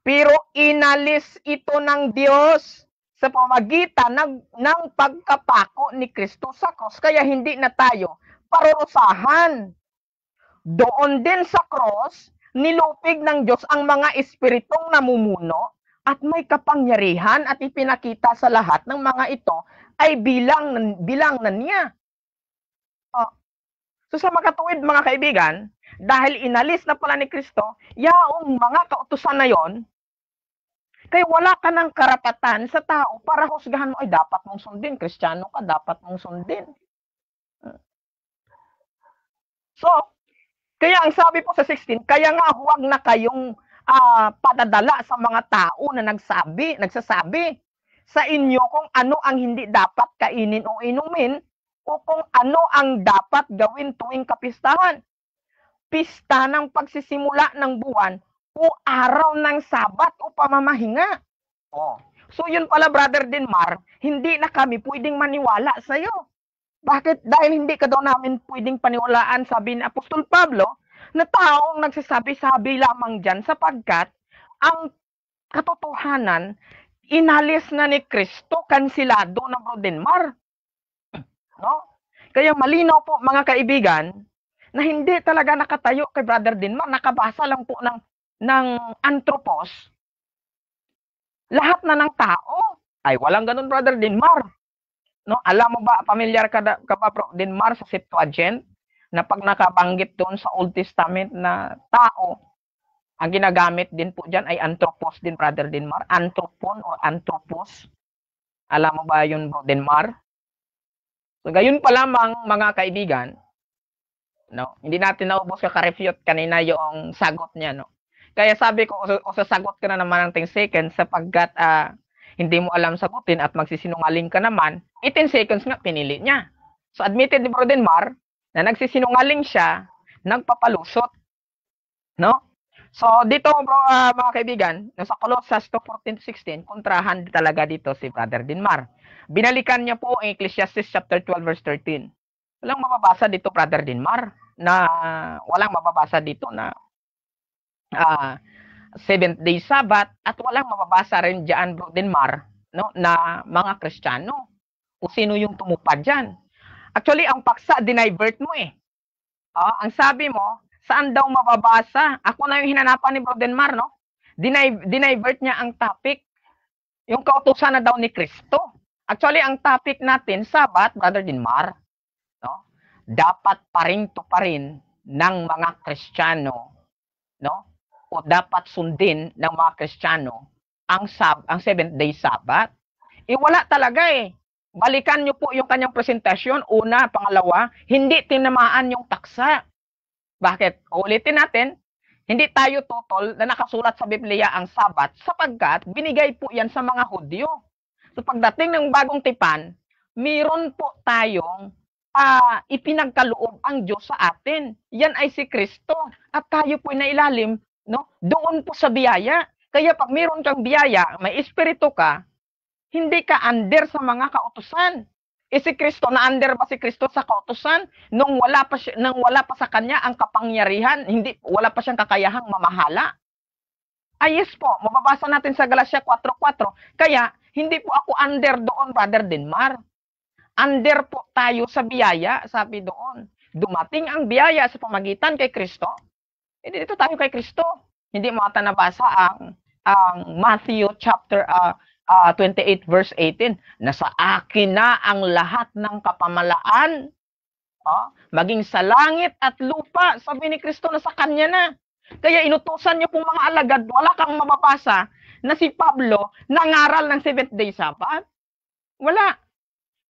Pero inalis ito ng Diyos sa pamagitan ng pagkapako ni Kristo sa cross. Kaya hindi na tayo parurusahan. Doon din sa cross, nilupig ng Diyos ang mga espiritong namumuno at may kapangyarihan at ipinakita sa lahat ng mga ito ay bilang na niya. So sa makatuwid mga kaibigan, dahil inalis na pala ni Kristo, yaong mga kautusan na yon, kaya wala ka ng karapatan sa tao para husgahan mo, ay dapat mong sundin, Kristiyano ka, dapat mong sundin. So, kaya ang sabi po sa 16, kaya nga huwag na kayong padadala sa mga tao na nagsasabi sa inyo kung ano ang hindi dapat kainin o inumin o kung ano ang dapat gawin tuwing kapistahan. Pista ng pagsisimula ng buwan o araw ng Sabat o pamamahinga. So yun pala, Brother Denmar, hindi na kami pwedeng maniwala sa iyo. Bakit? Dahil hindi ka daw namin pwedeng paniwalaan, sabi ni Apostol Pablo, na taong nagsasabi-sabi lamang dyan sapagkat ang katotohanan inalis na ni Kristo, kansilado ng Bro Denmar. Kaya malinaw po mga kaibigan na hindi talaga nakatayo kay Brother Denmar, nakabasa lang po ng anthropos. Lahat na ng tao ay walang ganun, Brother Denmar. Alam mo ba, familiar ka ba, Bro Denmar, sa Septuagint, na pag nakabanggit doon sa Old Testament na tao, ang ginagamit din po dyan ay anthropos din, Brother Denmar. Anthropon o anthropos. Alam mo ba yun, Bro Denmar? So, gayon pa lamang, mga kaibigan, hindi natin naubos ka-refute kanina yung sagot niya. Kaya sabi ko, o sasagot ka na naman ng 10 seconds sapagkat hindi mo alam sagutin at magsisinungaling ka naman, 10 seconds nga pinili niya. So, admitted ni Bro Denmar na nagsisinungaling siya, nagpapalusot. So, dito, mga kaibigan, sa Colossus 2:14-16, kontrahan talaga dito si Brother Denmar. Binalikan niya po ang Ecclesiastes chapter 12, verse 13. Walang mababasa dito, Brother Denmar, walang mababasa dito na 7th day Sabbath, at walang mababasa rin dyan, Bro Denmar, na mga Kristiyano. Kung sino yung tumupad dyan. Actually, ang paksa, dinivert mo ang sabi mo, saan daw mababasa? Ako na yung hinanapan ni Bro Denmar, dinivert niya ang topic, yung kautusan na daw ni Kristo. Actually, ang topic natin, Sabat, Brother Denmar, dapat pa rin ng mga Kristiyano, o dapat sundin ng mga Kristiyano ang 7th day Sabbath. Wala talaga Balikan niyo po yung kanyang presentasyon. Una, pangalawa, hindi tinamaan yung taksa. Bakit? Ulitin natin, hindi tayo tutol na nakasulat sa Biblia ang Sabat sapagkat binigay po yan sa mga Hudyo. So pagdating ng bagong tipan, mayroon po tayong ipinagkaloob ang Diyos sa atin. Yan ay si Kristo. At tayo po'y nailalim, no? Doon po sa biyaya. Kaya pag mayroon kang biyaya, may espiritu ka, hindi ka under sa mga kautusan. Si Kristo, na-under ba si Kristo sa kautusan? Nung wala pa sa kanya ang kapangyarihan, wala pa siyang kakayahang mamahala. Yes po, mababasa natin sa Galatia 4:4. Kaya, hindi po ako under doon, Brother Denmar. Under po tayo sa biyaya, sabi doon. Dumating ang biyaya sa pamagitan kay Kristo. Dito tayo kay Kristo. Hindi mo ata nabasa ang Matthew chapter 28 verse 18, nasa akin na ang lahat ng kapamalaan, maging sa langit at lupa, sabi ni Kristo, nasa kanya na. Kaya inutusan niyo pong mga alagad, wala kang mababasa na si Pablo nangaral ng 7th day Sabbath. Wala.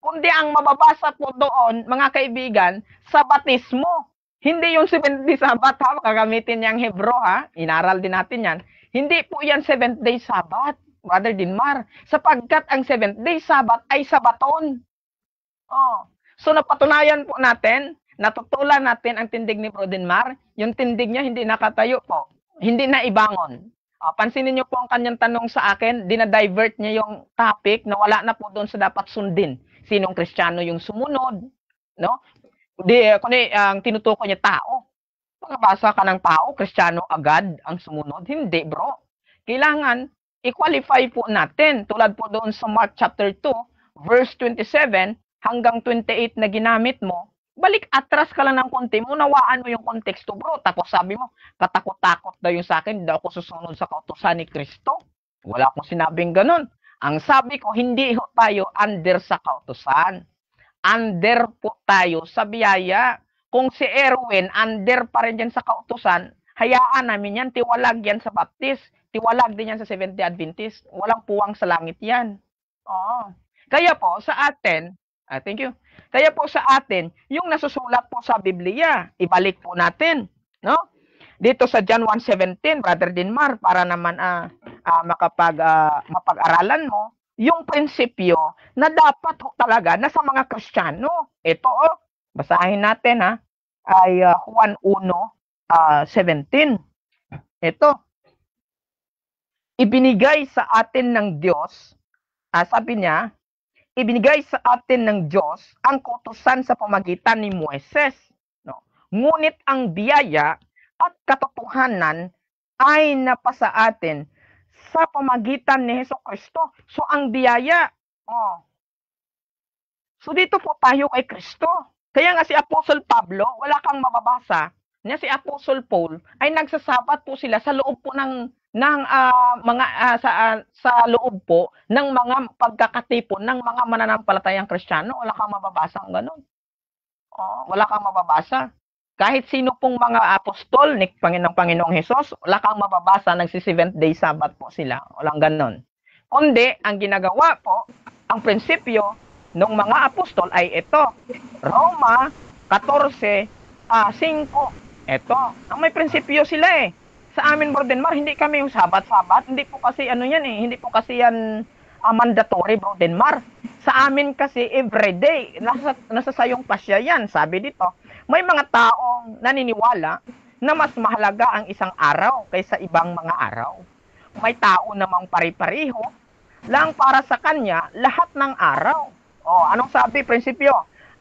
Kundi ang mababasa po doon, mga kaibigan, sa batismo. Hindi yung 7th day Sabbath, gagamitin niyang Hebro, inaral din natin yan. Hindi po yan 7th day Sabbath, Brother Denmar, sapagkat ang 7th day Sabbath ay Sabaton. So napatunayan po natin, natutulan natin ang tindig ni Bro Denmar, yung tindig niya hindi nakatayo po, hindi na ibangon. Pansinin niyo po ang kanyang tanong sa akin, dinadivert niya yung topic na wala na po doon sa dapat sundin. Sinong Kristiyano yung sumunod, no? Kundi ang tinutukoy niya tao. Pagkabasa ka ng tao, Kristiyano agad ang sumunod. Hindi, bro. Kailangan i-qualify po natin, tulad po doon sa Mark chapter 2, verse 27 hanggang 28 na ginamit mo, balik atras ka lang ng konti, munawaan mo yung konteksto, bro. Tapos sabi mo, katakot-takot daw yung sa akin, hindi ako susunod sa kautusan ni Kristo. Wala akong sinabing ganun. Ang sabi ko, hindi tayo under sa kautusan. Under po tayo sa biyaya. Kung si Erwin, under pa rin dyan sa kautusan, hayaan namin yan, tiwalag yan sa Baptist. Tiwalag din yan sa Seventh-day Adventist. Walang puwang sa langit yan. Kaya po sa atin, thank you. Kaya po sa atin, yung nasusulat po sa Biblia, ibalik po natin, no? Dito sa John 1:17, Brother Denmar, para naman mapag-aralan mo yung prinsipyo na dapat talaga na sa mga Kristiyano. Ito basahin natin ay Juan 1:17. Ito. Ibinigay sa atin ng Diyos, sabi niya, ibinigay sa atin ng Diyos ang kautusan sa pamagitan ni Moises. No? Ngunit ang biyaya at katotohanan ay napasa atin sa pamagitan ni Hesukristo. So ang biyaya, so dito po tayo kay Kristo. Kaya nga si Apostle Pablo, wala kang mababasa, na si Apostle Paul ay nagsasabat po sila sa loob po sa loob po ng mga pagkakatipon ng mga mananampalatayang Kristiyano. Wala kang mababasa ng ganun. Wala kang mababasa. Kahit sino pong mga apostol ni Panginoong Hesus, wala kang mababasa ng 7th day Sabbath po sila. Walang ganun. Kundi, ang ginagawa po, ang prinsipyo ng mga apostol ay ito. Roma 14:5. Ito. Ang may prinsipyo sila Sa amin, Bro Denmar, hindi kami yung sabat-sabat. Hindi po kasi hindi po kasi yan mandatory, Bro Denmar. Sa amin kasi everyday, nasa sayong pasya yan. Sabi dito, may mga taong naniniwala na mas mahalaga ang isang araw kaysa ibang mga araw. May tao namang pari-pariho lang para sa kanya lahat ng araw. Anong sabi, prinsipyo?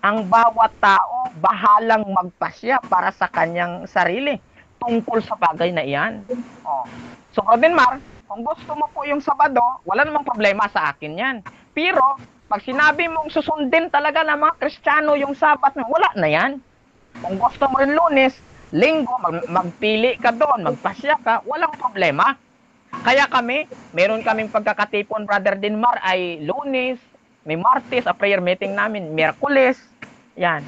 Ang bawat tao bahalang magpasya para sa kanyang sarili tungkol sa bagay na iyan. So, Bro Denmar, kung gusto mo po yung Sabado, wala namang problema sa akin yan. Pero, pag sinabi mong susundin talaga ng mga Kristiyano yung Sabat, wala na yan. Kung gusto mo rin Lunes, Linggo, magpili ka doon, magpasya ka, walang problema. Kaya meron kaming pagkakatipon, Brother Denmar, ay Lunes, may Martes, a prayer meeting namin, Miyerkules, yan.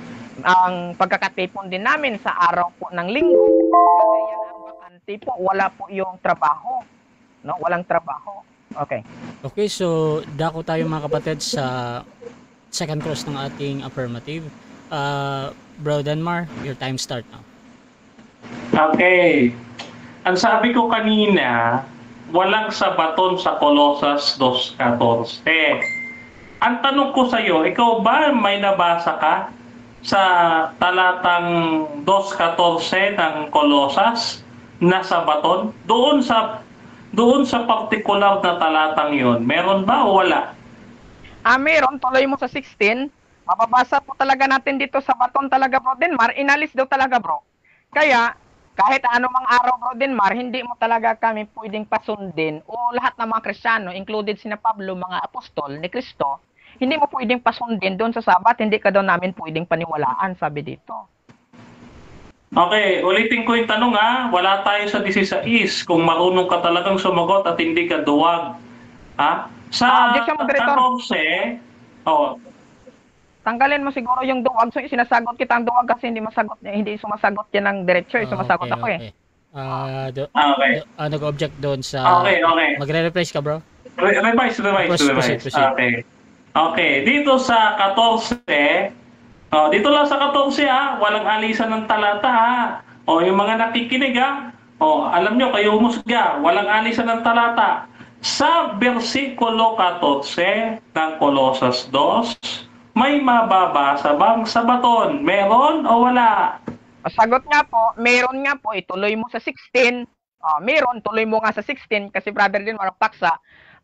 Ang pagkakatipon din namin sa araw po ng Linggo, kasi yan ang bakante po, wala po yung trabaho. No, walang trabaho. Okay. Okay, so dako tayo mga kapatid sa second cross ng ating affirmative. Bro Denmar, your time start now. Okay. Ang sabi ko kanina, walang sabaton sa Colosas 2:14. Ang tanong ko sa iyo, ikaw ba may nabasa ka sa talatang 2:14 ng Kolosas na sabaton? Doon sa partikular na talatang yon, meron ba o wala? Meron, tuloy mo sa 16. Mababasa po talaga natin dito sa baton talaga, Bro Denmar. Inalis daw talaga, bro. Kaya, kahit anumang araw, Bro Denmar, hindi mo talaga kami pwedeng pasundin o lahat ng mga Kristiyano, included sina Pablo, mga apostol ni Kristo, hindi mo pwedeng pasundin doon sa Sabat, hindi ka daw namin pwedeng paniwalaan, sabi dito. Okay, ulitin ko yung tanong ha. Wala tayo sa 16 kung marunong ka talagang sumagot at hindi ka duwag. Ha? Sa Objection, Moderator. 14, oh, Tanggalin mo siguro yung duwag. So, sinasagot kita ang duwag kasi hindi sumasagot yan ng diretso. Sumasagot ako eh. okay. Nag-object doon sa... Okay. Magre-rephrase ka, bro? Revise. Proceed. Okay, dito sa 14, dito lang sa 14 ha, walang alisan ng talata ha. Yung mga nakikinig ha, alam nyo, kayo humusga, walang alisan ng talata. Sa versikulo 14 ng Kolosas 2, may mababasa bang sabaton? Meron o wala? Sagot nga po, meron nga po, ituloy mo sa 16. Meron, tuloy mo nga sa 16 kasi brother din marang paksa.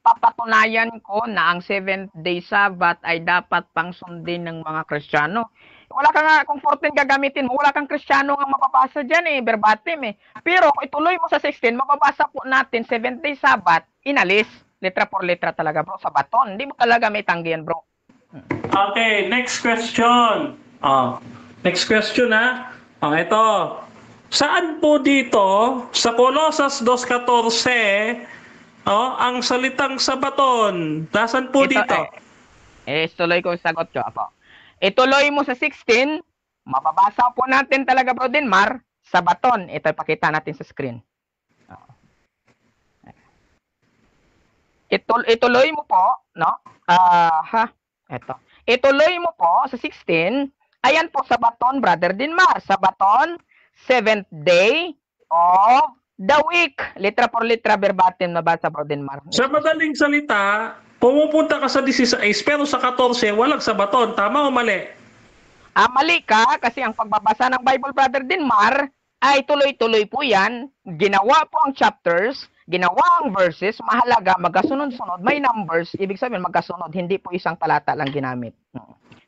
Papatunayan ko na ang 7th day Sabbath ay dapat pang sundin ng mga Kristiyano. Wala ka nga, kung 14 gagamitin mo, wala kang Kristiyano nga mapapasa dyan verbatim Pero kung ituloy mo sa 16, mapapasa po natin 7th day Sabbath, inalis, letra por letra talaga bro, sa baton. Hindi mo talaga may tanggihan bro. Okay, next question. Next question ha. Ito. Saan po dito sa Colosas 2:14 ang salitang sabaton? Nasaan po dito? Ituloy ko yung sagot ko. Ituloy mo sa 16, mababasa po natin talaga bro Denmar, sabaton. Ito ipakita natin sa screen. Ituloy mo po, no? Ito. Ituloy mo po sa 16. Ayan po sabaton, brother Denmar. Sabaton, 7th day of the week. Letra por letra verbatim na basa, bro Denmar. Sa madaling salita, pumupunta ka sa 16 pero sa 14 walang sabaton. Tama o mali? Mali ka kasi ang pagbabasa ng Bible, brother Denmar, ay tuloy-tuloy po yan. Ginawa po ang chapters, ginawa ang verses, mahalaga, magkasunod-sunod, may numbers, ibig sabihin magkasunod, hindi po isang talata lang ginamit.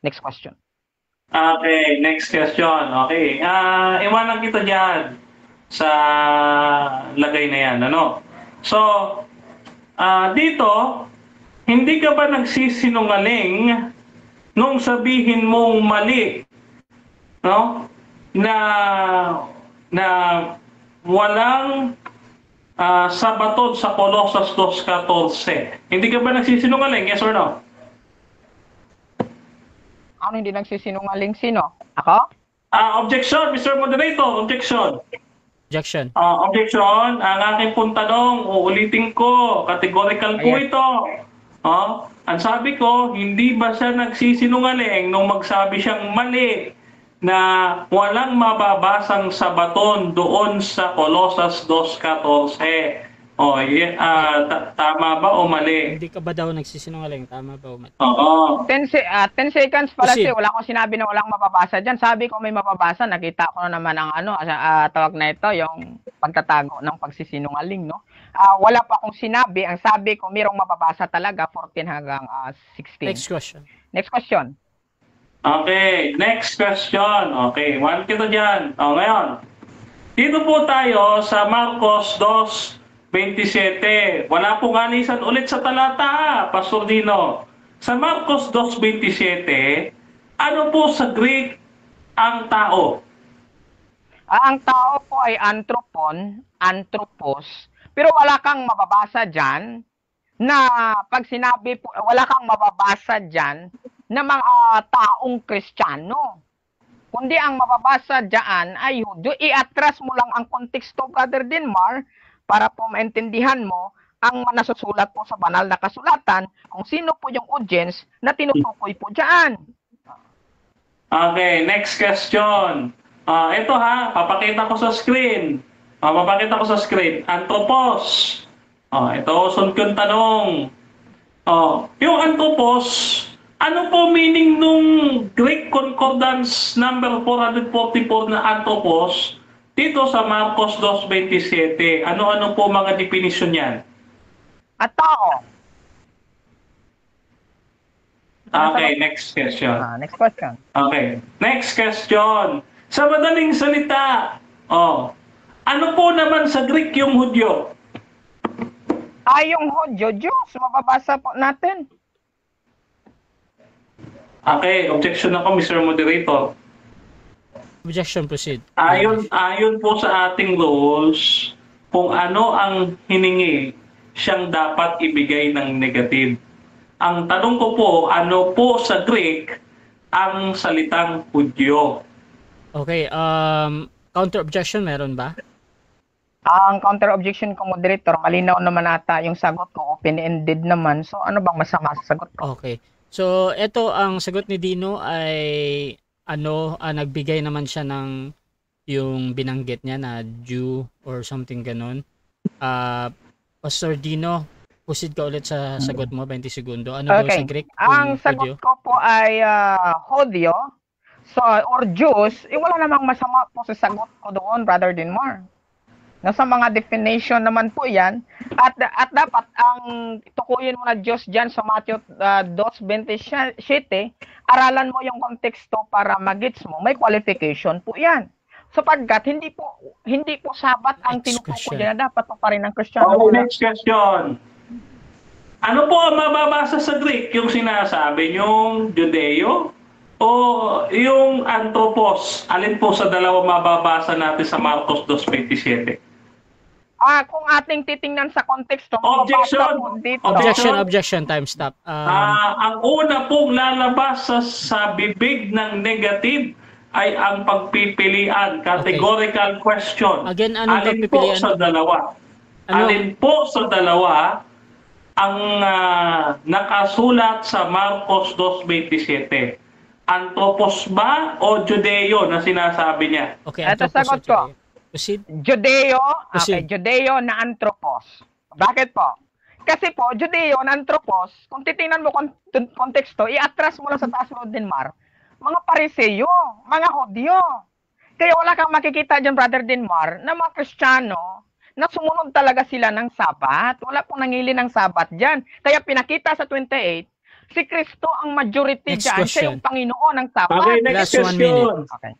Next question. Okay, next question. Okay, iwanan kita dyan sa lagay na yan. So, dito, hindi ka ba nagsisinungaling nung sabihin mong mali, no? Na walang sabaton sa Colosas 2:14. Hindi ka ba nagsisinungaling? Yes or no? Ano hindi nagsisinungaling? Sino? Ako? Objection, Mr. Moderator. Objection. Objection. Ang aking pong tanong, uulitin ko. Categorical po ito. Ang sabi ko, hindi ba siya nagsisinungaling nung magsabi siyang mali na walang mababasang sabaton doon sa Colosas 2:14? Tama ba o mali? Hindi ka ba daw nagsisinungaling? Tama ba o mali? Oo. 10 seconds pala siya. Wala akong sinabi na walang mababasa dyan. Sabi ko may mababasa. Nakita ko na naman ang tawag na ito, yung pagtatago ng pagsisinungaling, no? Wala pa akong sinabi. Ang sabi ko, mayroong mababasa talaga 14 hanggang 16. Next question. Okay, next question. Okay, one kita dyan. Ngayon, dito po tayo sa Marcos 2:27. Wala pong alisan ulit sa talata, Pastor Dino. Sa Marcos 2:27, ano po sa Greek ang tao? Ang tao po ay anthropos. Pero wala kang mababasa dyan na pag sinabi po, wala kang mababasa dyan na mga taong Kristiyano. Kundi ang mababasa dyan ay Hudyo. I-atras mo lang ang konteksto, Brother Denmar, para po maintindihan mo ang nasusulat po sa banal na kasulatan kung sino po yung audience na tinutukoy po dyan. Okay, next question. Ito papakita ko sa screen. Anthropos. Ito, sunod kong tanong. Yung anthropos, Ano po meaning nung Greek Concordance number 444 na anthropos dito sa Marcos 2:27? Ano-ano po mga definisyon yan? At tao. Okay, next question. Next question. Okay, next question. Sa madaling salita, ano po naman sa Greek yung Hudyo? Yung Hudyo, Diyos, mababasa po natin. Okay, objection ako, Mr. Moderator. Objection, proceed. Ayon po sa ating rules, kung ano ang hiningi, siyang dapat ibigay ng negative. Ang tanong ko po, ano po sa Greek ang salitang Hudyo? Okay, counter objection meron ba? Ang counter objection ko, moderator, malinaw naman ata yung sagot ko, open-ended naman. So ano bang masama sa sagot ko? Okay. So ito ang sagot ni Dino ay nagbigay naman siya ng yung binanggit niya na Jew or something ganun. Pastor Dino, proceed ka ulit sa sagot mo, 20 segundo. Ano daw sa Greek? Ang sagot ko po ay Hodyo. So, or Jews, wala namang masama po sa sagot ko doon, Brother Dinmar. Nasa mga definition naman po yan. At dapat ang tukuyin mo na Diyos dyan sa Matthew 2:27, aralan mo yung konteksto para magets mo. May qualification po yan. Sapagkat hindi po sabat ang tinutukoy na dapat pa rin ng Kristiyano. Okay, next question. Ano po ang mababasa sa Greek? Yung sinasabi yung Judeo o yung anthropos? Alin po sa dalawa mababasa natin sa Marcos 2:27? Kung ating titingnan sa konteksto, Objection, time stop. Ang una pong lalabas sa bibig ng negative ay ang pagpipilian, categorical question. Again, anong Alin po pagpipilian? sa dalawa? Alin po sa dalawa ang nakasulat sa Marcos 2:27? Anthropos ba o Judeo na sinasabi niya? Okay, ito sagot ko. Proceed. Judeo, Judeo na anthropos. Bakit po? Kasi po, Judeo na anthropos, kung titingnan mo konteksto, i-atras mo lang sa taas mo Dinmar, mga Pariseo, mga Hudyo. Kaya wala kang makikita dyan, Brother Dinmar, na mga Kristiyano, na sumunod talaga sila ng Sabat. Wala pong nangili ng Sabat dyan. Kaya pinakita sa 28, si Kristo ang majority Next dyan. question. Siya yung Panginoon ng Sabat. Okay, next Last 1 minute. Okay.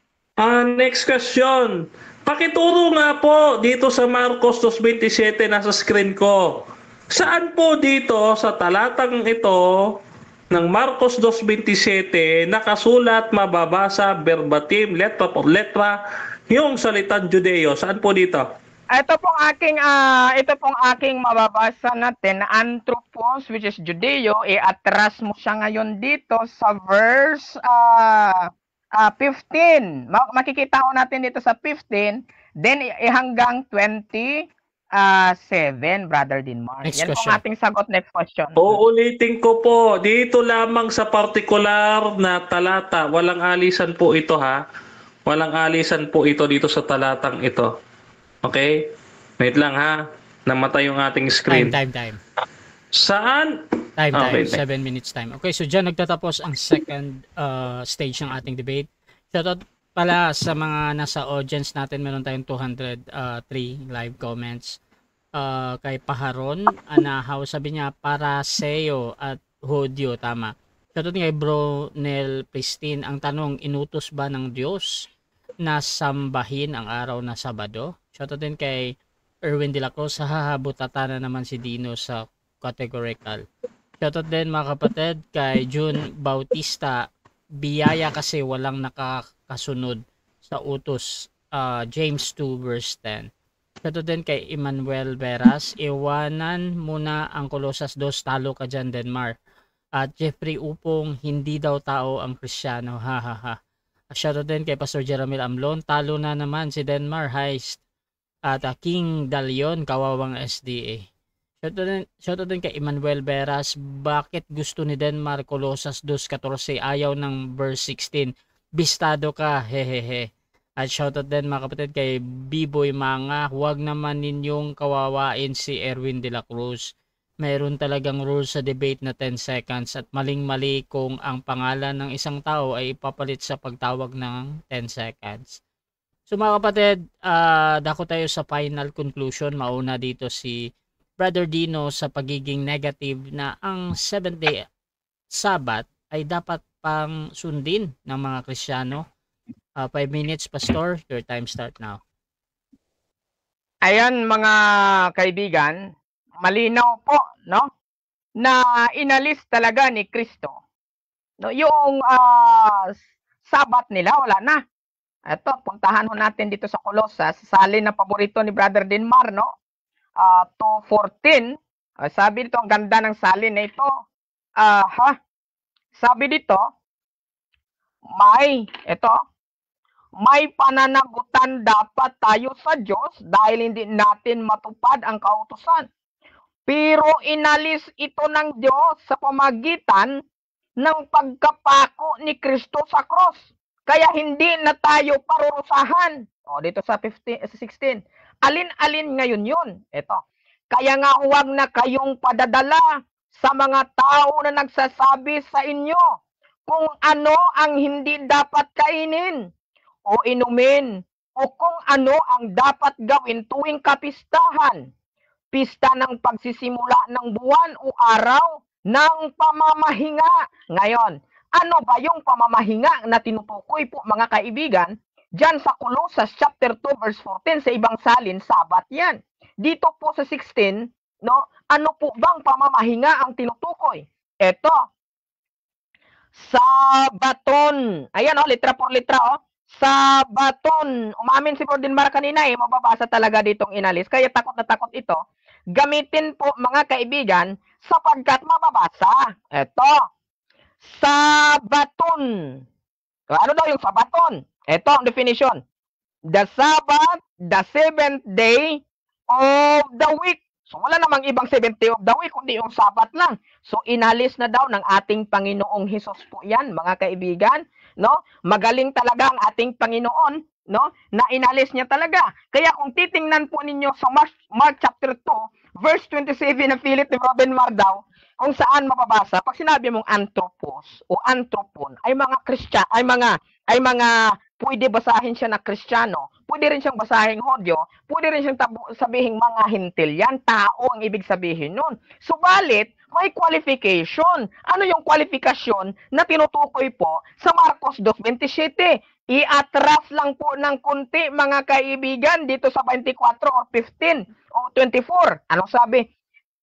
Next question. Pakituro nga po dito sa Marcos 2:27 nasa screen ko. Saan po dito sa talatang ito ng Marcos 2:27 nakasulat, mababasa, verbatim, letra por letra, yung salitang Judeo? Saan po dito? Ito pong aking mababasa natin na anthropos, which is Judeo, atras mo siya ngayon dito sa verse 15. Makikita ko natin dito sa 15, then hanggang 27, Brother Dinmar. Next Yan question. pong ating sagot. Next question. Uulitin ko po, dito lamang sa partikular na talata, walang alisan po ito ha. Walang alisan po ito dito sa talatang ito. Okay? Wait lang ha. Namatay yung ating screen. Time. Saan? Time. Okay. 7 minutes time. Okay, so dyan nagtatapos ang second stage ng ating debate. Shoutout pala sa mga nasa audience natin. Meron tayong 203 live comments. Kay Paharon, Anahaw, sabi niya, Paraseo at Hodyo, tama. Shoutout kay Bro Nel Pristine. Ang tanong, inutos ba ng Diyos na sambahin ang araw na Sabado? Shoutout din kay Erwin de la Cruz. Hahabutata na naman si Dino sa categorical. Shoutout din mga kapatid kay June Bautista. Biyaya kasi walang nakakasunod sa utos. James 2 verse 10. Shoutout din kay Emmanuel Veras. Iwanan muna ang Colosas 2. Talo ka dyan, Denmar. At Jeffrey Upong, hindi daw tao ang Kristiyano. Ha. Shoutout din kay Pastor Jeramil Amlon. Talo na naman si Denmar Heist. At King Dalion, kawawang SDA. Shoutout din kay Emmanuel Veras. Bakit gusto ni Denmar Colosas 2:14 ayaw ng verse 16? Bistado ka, hehehe. At shoutout din mga kapatid kay B-Boy Manga. Huwag naman ninyong kawawain si Erwin de la Cruz. mayroon talagang rule sa debate na 10 seconds at maling-mali kung ang pangalan ng isang tao ay ipapalit sa pagtawag ng 10 seconds. So mga kapatid, dako tayo sa final conclusion. Mauna dito si Brother Dino sa pagiging negative na ang 7-day Sabbath ay dapat pang sundin ng mga Kristiyano. 5 minutes, Pastor. Your time start now. Ayan mga kaibigan, malinaw po, no? Na inalis talaga ni Kristo. No, yung Sabat nila wala na. Ito, puntahan ho natin dito sa Colossus, salin na paborito ni Brother Dinmar, no? 2:14. Sabi dito, ang ganda ng salin na ito. Sabi dito, may pananagutan dapat tayo sa Diyos dahil hindi natin matupad ang kautusan. Pero inalis ito ng Diyos sa pamagitan ng pagkapako ni Kristo sa cross. Kaya hindi na tayo parurusahan. Dito sa 16. Alin-alin ngayon yun? Ito. Kaya nga huwag na kayong padadala sa mga tao na nagsasabi sa inyo kung ano ang hindi dapat kainin o inumin, o kung ano ang dapat gawin tuwing kapistahan, pista ng pagsisimula ng buwan o araw ng pamamahinga. Ngayon, ano ba yung pamamahinga na tinutukoy po mga kaibigan? Diyan sa Colossus chapter 2 verse 14 sa ibang salin, Sabat yan. Dito po sa 16, no, ano po bang pamamahinga ang tinutukoy? Ito, Sabaton. Ayan litra por litra Sabaton. Umamin si Brother Dinmar kanina mababasa talaga ditong inalis. Kaya takot na takot ito. Gamitin po mga kaibigan sapagkat mababasa. Ito. Sabaton. Ano daw yung Sabaton? Ito ang definition. The Sabbath, the 7th day of the week. So wala namang ibang 7th day of the week, kundi yung Sabbath lang. So inalis na daw ng ating Panginoong Hesus po yan, mga kaibigan. No? Magaling talaga ang ating Panginoon, no? Na inalis niya talaga. Kaya kung titingnan po ninyo sa Mark chapter 2, verse 27 na Philip ni Brother Dinmar daw, kung saan mababasa, pag sinabi mong anthropos o anthropon, ay mga Kristiyano, ay mga pwede basahin siya na Kristiyano, pwede rin siyang basahin Hodyo, pwede rin siyang sabihin mga hintil. Yan, tao ang ibig sabihin nun. Subalit, may qualification. Ano yung qualification na tinutukoy po sa Marcos 2:27? I-atras lang po ng kunti mga kaibigan dito sa 24 or 15 o 24. Anong sabi?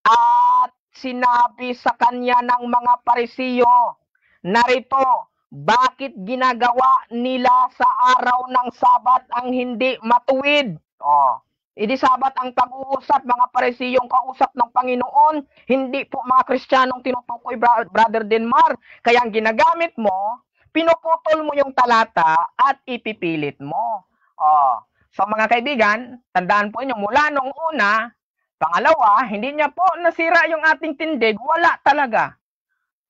At sinabi sa kanya ng mga Parisiyo, narito, bakit ginagawa nila sa araw ng Sabat ang hindi matuwid? Idi Sabat ang pag-uusap, mga Parisiyong kausap ng Panginoon, hindi po mga Kristiyanong tinutukoy, Brother Dinmar. Kaya ang ginagamit mo, pinuputol mo yung talata at ipipilit mo. So mga kaibigan, tandaan po niyo, mula nung una, pangalawa, hindi niya po nasira yung ating tindig, wala talaga.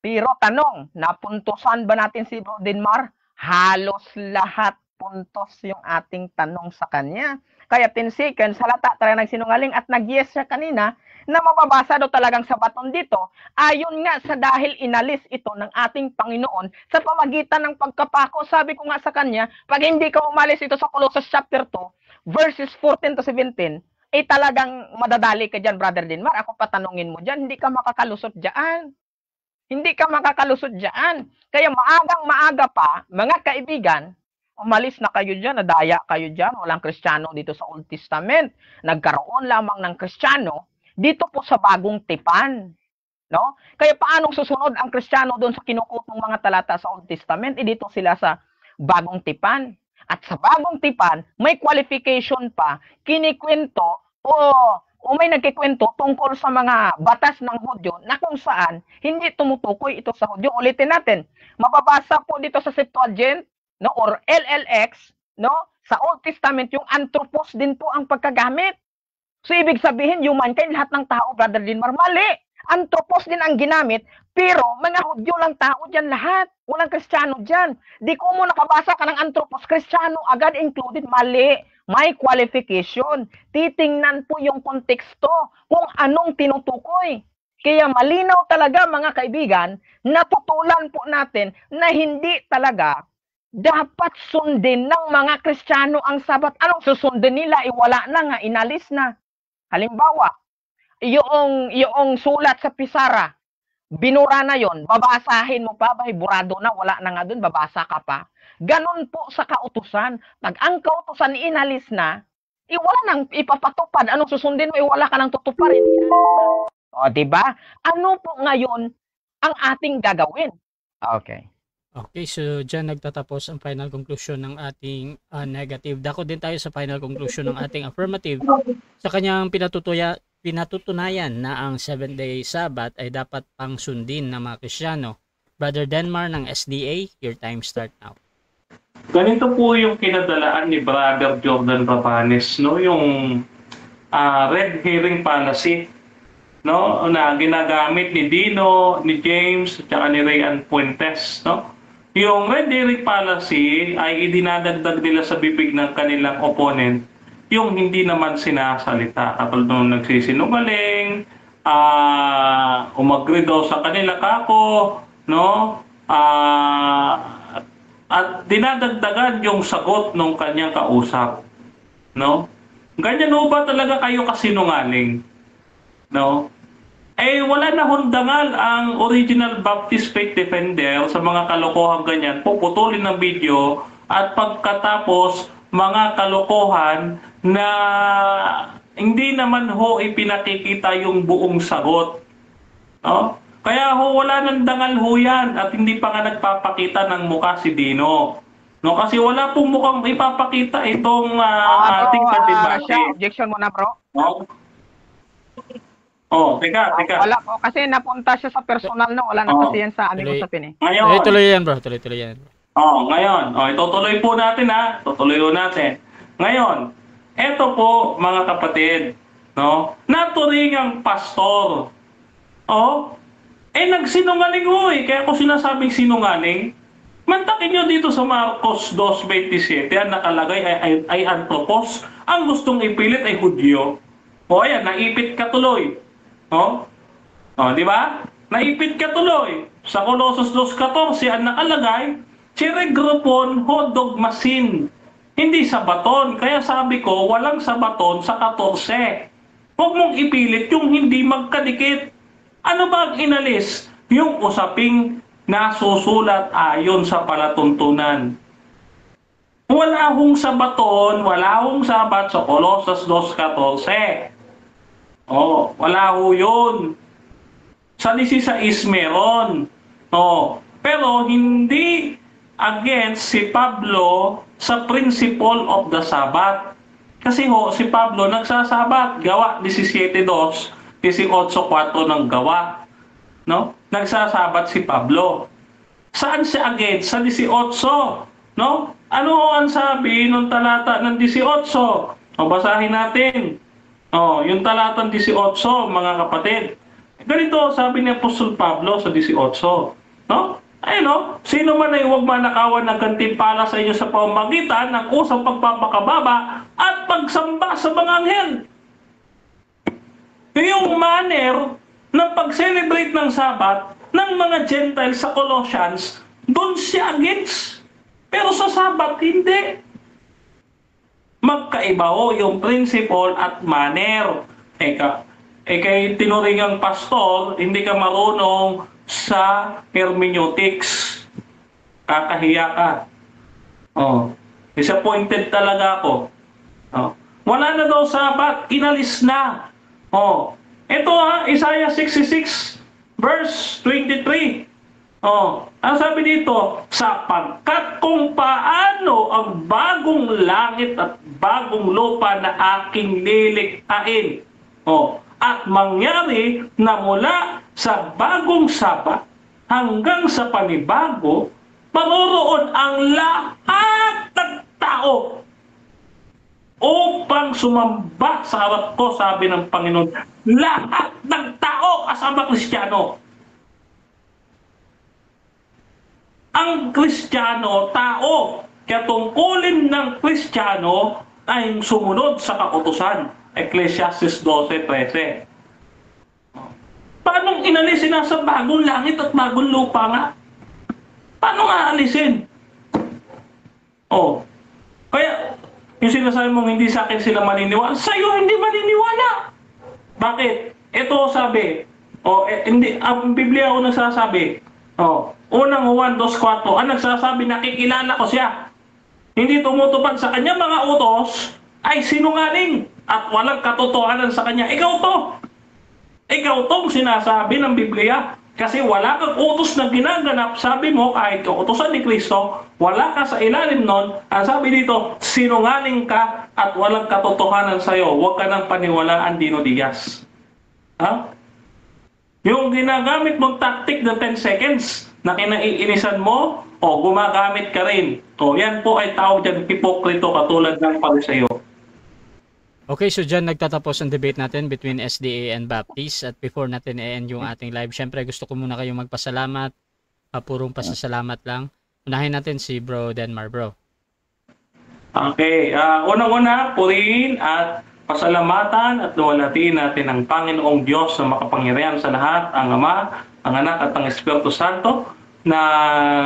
Pero tanong, napuntosan ba natin si Dinmar? Halos lahat puntos yung ating tanong sa kanya. Kaya 10 seconds, halata talaga nagsinungaling at nag-yes siya kanina na mababasa daw talagang Sabaton dito. Ayon nga sa dahil inalis ito ng ating Panginoon sa pamagitan ng pagkapako. Sabi ko nga sa kanya, pag hindi ka umalis ito sa Colossus chapter 2, verses 14 to 17, talagang madadali ka dyan, Brother Dinmar. Ako patanungin mo dyan, hindi ka makakalusot dyan. Hindi ka makakalusot dyan. Kaya maagang maaga pa, mga kaibigan, umalis na kayo dyan, nadaya kayo dyan, walang Kristiyano dito sa Old Testament. Nagkaroon lamang ng Kristiyano dito po sa Bagong Tipan. No? Kaya paanong susunod ang Kristiyano doon sa kinukutong mga talata sa Old Testament? Dito sila sa Bagong Tipan. At sa Bagong Tipan, may qualification pa, kinikwento o may nagkikwento tungkol sa mga batas ng Hudyo na kung saan hindi tumutukoy ito sa Hudyo. Ulitin natin, mababasa po dito sa Septuagint, no, or LLX, no, sa Old Testament, yung anthropos din po ang pagkagamit. So, ibig sabihin, humankind, lahat ng tao, Brother Dinmar, mali. Anthropos din ang ginamit, pero mga Hudyo lang tao dyan lahat. Walang Kristiyano dyan. Di ko mo nakabasa ka ng anthropos, Kristiyano agad included, mali. May qualification. Titingnan po yung konteksto kung anong tinutukoy. Kaya malinaw talaga mga kaibigan, natutulan po natin na hindi talaga dapat sundin ng mga Kristiyano ang Sabat. Anong susundin nila? Wala na nga, inalis na. Halimbawa, yung sulat sa Pisara, binura na yon, babasahin mo pa, burado na, wala na nga dun, babasa ka pa. Ganon po sa kautusan. Pag ang kautusan inalis na, wala nang ipapatupad. Anong susundin mo? Wala ka nang tutuparin. O, diba? Ano po ngayon ang ating gagawin? Okay. Okay, so dyan nagtatapos ang final conclusion ng ating negative. Dako din tayo sa final conclusion ng ating affirmative. Sa kanyang pinatutunayan na ang 7-day Sabbath ay dapat pang sundin ng mga Kristiyano. Brother Denmar ng SDA, your time start now. Ganito po yung kinadalaan ni Brother Jordan Papanes, no? Yung red herring policy, no, na ginagamit ni Dino, ni James, at ni Rayan Puentes, no? Yung red herring policy ay idinadagdag nila sa bibig ng kanilang opponent yung hindi naman sinasalita. Katulad nung nagsisinungaling, umagri daw sa kanila kako, no? At dinadagdagan yung sagot ng kanyang kausap, no? Ganyan ho ba talaga kayo kasinungaling? No? Eh, wala na hundangal ang original Baptist Faith Defender sa mga kalokohan ganyan. Puputulin ng video at pagkatapos mga kalokohan na hindi naman ho ipinakikita yung buong sagot. No? Kaya ho, wala nang dangal ho yan at hindi pa nga nagpapakita ng mukha si Dino. No, kasi wala pong mukhang ipapakita itong ating kadibate. Objection mo na, bro. No? Oh, teka. Wala po, kasi napunta siya sa personal na, wala na kasi yan sa aming usapin eh. Ngayon. Tuloy yan, bro. Tuloy yan. Ngayon. Itutuloy po natin ha. Tutuloy po natin. Ngayon, eto po mga kapatid, no? Naturing ang pastor. Nagsinungaling ho eh. Kaya ko sinasabing sinungaling. Mantakin nyo dito sa Marcos 2:27, ang nakalagay ay anthropos. Ang gustong ipilit ay Hudyo. Ayan, naipit ka tuloy. Di ba? Naipit ka tuloy. Sa Colossus 2:14, ang nakalagay, Chiregropon hodogmasin. Hindi sa baton. Kaya sabi ko, walang sa baton sa 14. Huwag mong ipilit yung hindi magkadikit. Ano ba ang inalis? Yung usaping nasusulat ayon sa palatuntunan. Wala hong sabaton, wala hong sabat sa Colossus 2:14. Wala ho yun. Sa 16 meron. Pero hindi against si Pablo sa principle of the Sabbath. Kasi si Pablo nagsasabat. Gawa 17:2, 18:4 ng gawa. No? Nagsasabat si Pablo. Saan siya against? Sa 18. No? Ano ang sabi ng talata ng 18? Basahin natin. Yung talatang 18, mga kapatid. Ganito sabi ni Apostol Pablo sa 18. No? Sino man ay huwag manakawan ng gantimpala sa inyo sa pamamagitan ng usang pagpapakababa at pagsamba sa mga anghel. Yung manner ng pag-celebrate ng Sabat ng mga Gentiles sa Colossians, doon siya against. Pero sa Sabat, hindi. Magkaiba yung principle at manner. Kay tinuringang pastor, hindi ka marunong sa hermeneutics. Kakahiya ka. Disappointed talaga ako. Wala na daw Sabat, inalis na. Ito Isaiah 66 verse 23. Ang sabi dito, sapagkat kung paano ang bagong langit at bagong lupa na aking lilikhain, at mangyari na mula sa bagong Sabat hanggang sa panibago, paroroon ang lahat ng tao upang sumamba sa harap ko, sabi ng Panginoon. Lahat ng tao kasama Kristiyano. Ang Kristiyano, tao. Kaya tungkulin ng Kristiyano ay sumunod sa kautusan. Ecclesiastes 12:13. Paano inalisin na sa bagong langit at bagong lupa nga. Paano nga alisin? Oh. Kaya, yung sinasabi mong hindi sa akin sila maniniwala, sa'yo hindi maniniwala. Bakit? Ito sabi, hindi, ang Biblia ko nagsasabi, unang Juan 2:4, ang nagsasabi, nakikilala ko siya. Hindi tumutupad sa kanya mga utos, ay sinungaling at walang katotohanan sa kanya. Ikaw to. Ikaw tong sinasabi ng Biblia. Kasi wala kang utos na ginaganap, sabi mo, kahit kautosan ni Kristo, wala ka sa ilalim nun. Ang sabi dito, sinungaling ka at walang katotohanan sa'yo. Huwag ka nang paniwalaan, Dino Diaz. Ha? Yung ginagamit mong tactic na 10 seconds na kinaiinisan mo, gumagamit ka rin. Yan po ay tawag dyan, hipokrito katulad ng Pariseo. Okay, so dyan nagtatapos ang debate natin between SDA and Baptist. At before natin i-end yung ating live, syempre gusto ko muna kayong magpasalamat. Purong pasasalamat lang. Unahin natin si Bro Denmar, bro. Okay, unang-una, purihin at pasalamatan at luwalhatiin natin ang Panginoong Diyos na makapangyarihan sa lahat, ang Ama, ang Anak at ang Espiritu Santo, na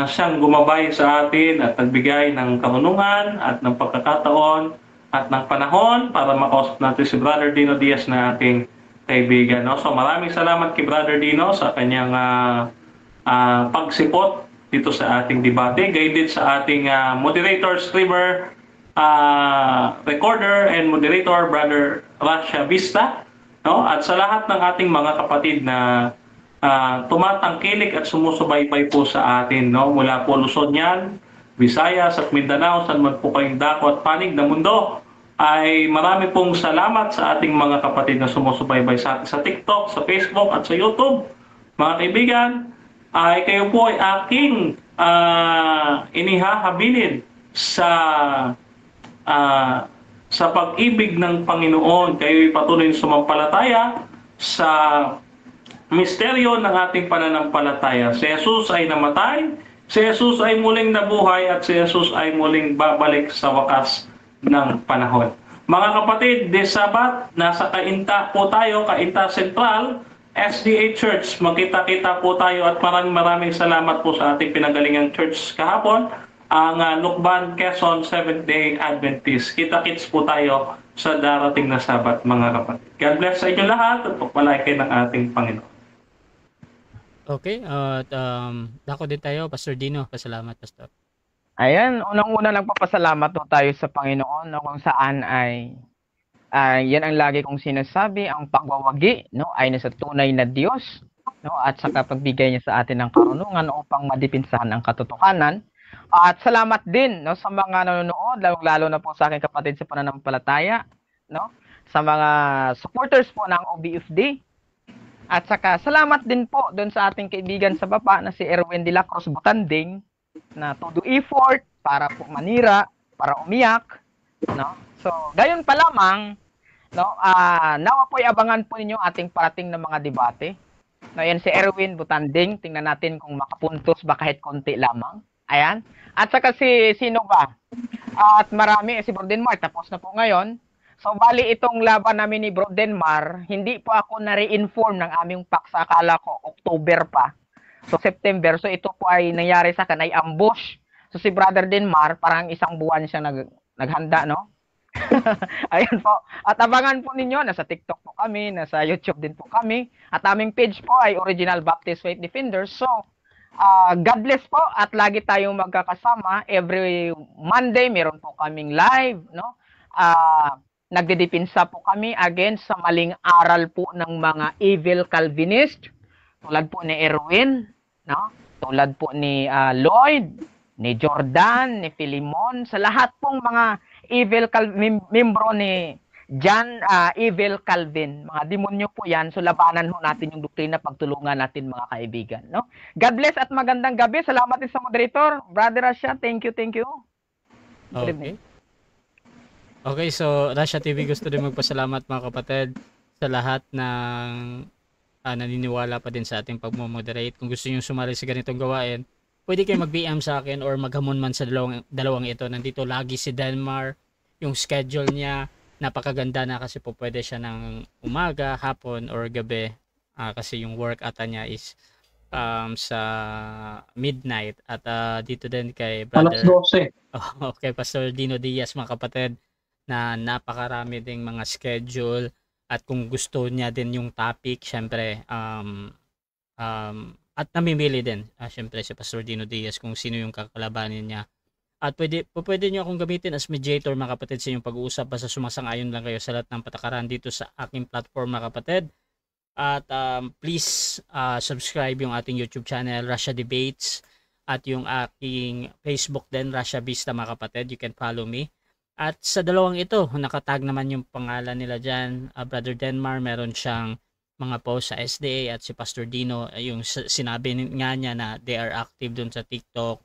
siyang gumabay sa atin at nagbigay ng karunungan at ng pagkakataon at ng panahon para makausap natin si Brother Dino Diaz na ating kaibigan. No? So maraming salamat kay Brother Dino sa kanyang pagsipot dito sa ating debate. Gayon din sa ating moderator, streamer, recorder, and moderator, Brother Rasha Vista. No? At sa lahat ng ating mga kapatid na tumatangkilik at sumusubaybay po sa atin. No? Mula po Luzon yan, Visayas at Mindanao, saan man po kayong dako at panig ng mundo, ay marami pong salamat sa ating mga kapatid na sumusubaybay sa atin sa TikTok, sa Facebook at sa YouTube. Mga kaibigan, ay kayo po ay aking inihahabilin sa pag-ibig ng Panginoon. Kayo ay patuloy sumampalataya sa misteryo ng ating pananampalataya. Si Jesus ay namatay, si Jesus ay muling nabuhay, at si Jesus ay muling babalik sa wakas ng panahon. Mga kapatid, this Sabat, nasa Cainta po tayo, Cainta Central, SDA Church. Magkita-kita po tayo at maraming salamat po sa ating pinagalingang church kahapon, ang Lukban, Quezon Seventh-day Adventist. Kita-kits po tayo sa darating na Sabat, mga kapatid. God bless sa inyo lahat at pagpalain ng ating Panginoon. Okay, at dako din tayo, Pastor Dino. Pasalamat, Pastor. Ayan, unang-una nagpapasalamat po tayo sa Panginoon, no, kung saan ay yan ang lagi kong sinasabi, ang pagwawagi, no, ay nasa tunay na Diyos, no, at sa pagbigay niya sa atin ng karunungan upang madipinsahan ang katotohanan. At salamat din, no, sa mga nanonood, lalo na po sa aking kapatid sa pananampalataya, no, sa mga supporters po ng OBFD. At saka salamat din po doon sa ating kaibigan sa baba na si Erwin de la Cruz Butanding, na todo effort para po manira, para umiyak, no? So, gayon pa lamang, no, nawa po'y abangan po ninyo ating parating na mga debate. No, yan si Erwin Butanding, tingnan natin kung makapuntos ba kahit konti lamang. Ayan. At saka sino ba? At marami, si Bro Denmar, tapos na po ngayon. So, bali itong laban namin ni Bro Denmar, hindi po ako na-re-inform ng aming paksa. Akala ko, October pa. So, September. So, ito po ay nangyari sa akin, ay ambush. So, si Brother Denmar, parang isang buwan siya naghanda, no? Ayan po. At abangan po ninyo, nasa TikTok po kami, nasa YouTube din po kami. At aming page po ay Original Baptist Faith Defenders. So, God bless po at lagi tayong magkakasama. Every Monday, meron po kaming live, no? Nagdedepinsa po kami against sa maling aral po ng mga evil Calvinist. Tulad po ni Erwin, no? Tulad po ni Lloyd, ni Jordan, ni Philemon, sa lahat pong mga evil membro ni John Evil Calvin. Mga demonyo po yan. So labanan ho natin yung doktrina, pagtulungan natin mga kaibigan, no? God bless at magandang gabi. Salamat din sa moderator. Brother Rasha, thank you, thank you. Okay. Okay, so Rasha TV gusto din magpasalamat mga kapatid sa lahat ng naniniwala pa din sa ating pagmo-moderate. Kung gusto niyo sumali sa ganitong gawain, pwede kayo mag-PM sa akin or maghamon man sa dalawang ito. Nandito lagi si Denmar. Yung schedule niya, napakaganda na kasi po pwede siya ng umaga, hapon, or gabi. kasi yung work ata niya is sa midnight at dito din kay Alas brother 12. kay Pastor Dino Diaz mga kapatid na napakarami ding mga schedule at kung gusto niya din yung topic syempre at namimili din syempre si Pastor Dino Diaz kung sino yung kakalabanin niya at pwede niyo akong gamitin as mediator mga kapatid sa inyong pag-uusap basta sumasang-ayon lang kayo sa lahat ng patakaran dito sa aking platform mga kapatid. At please subscribe yung ating YouTube channel Russia Debates at yung aking Facebook din Russia Vista mga kapatid, you can follow me. At sa dalawang ito nakatag naman yung pangalan nila dyan, Brother Denmar meron siyang mga post sa SDA at si Pastor Dino yung sinabi nga niya na they are active dun sa TikTok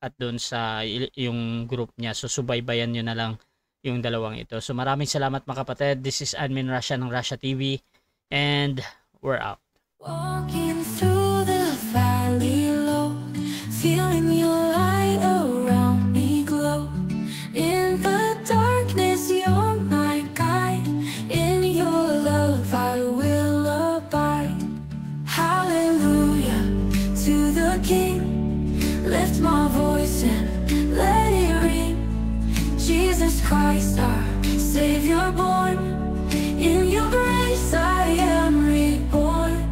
at dun sa yung group niya, so subaybayan nyo na lang yung dalawang ito. So maraming salamat mga kapatid, this is Admin Russia ng Russia TV. And we're out. Walking through the valley low, feeling your light around me glow. In the darkness, you're my guide. In your love, I will abide. Hallelujah to the King. Lift my voice and let it ring. Jesus Christ, our Savior born. In your grace I am reborn.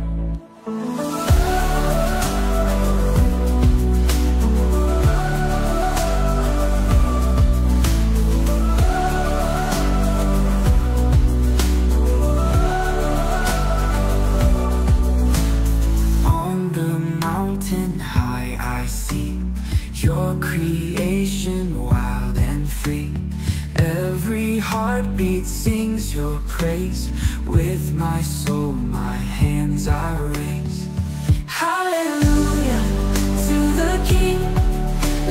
On the mountain high I see your creation wild and free. Every heartbeat sings your praise. With my soul, my hands I raise. Hallelujah to the King.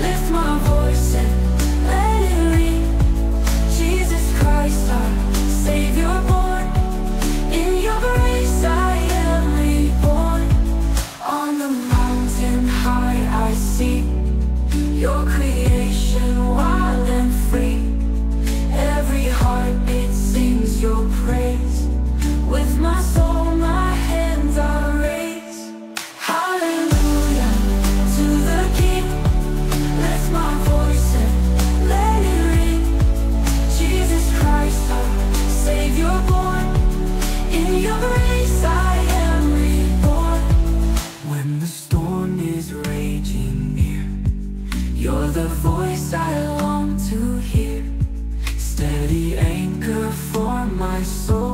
Lift my voice and let it ring. Jesus Christ, our Savior born. In your grace I am reborn. On the mountain high I see your creation wild and free. Every heartbeat sings your praise. With my soul, my hands I raise. Hallelujah to the King. Lift my voice and let it ring. Jesus Christ, our Savior born. In your grace I am reborn. When the storm is raging near, you're the voice I long to hear. Steady anchor for my soul.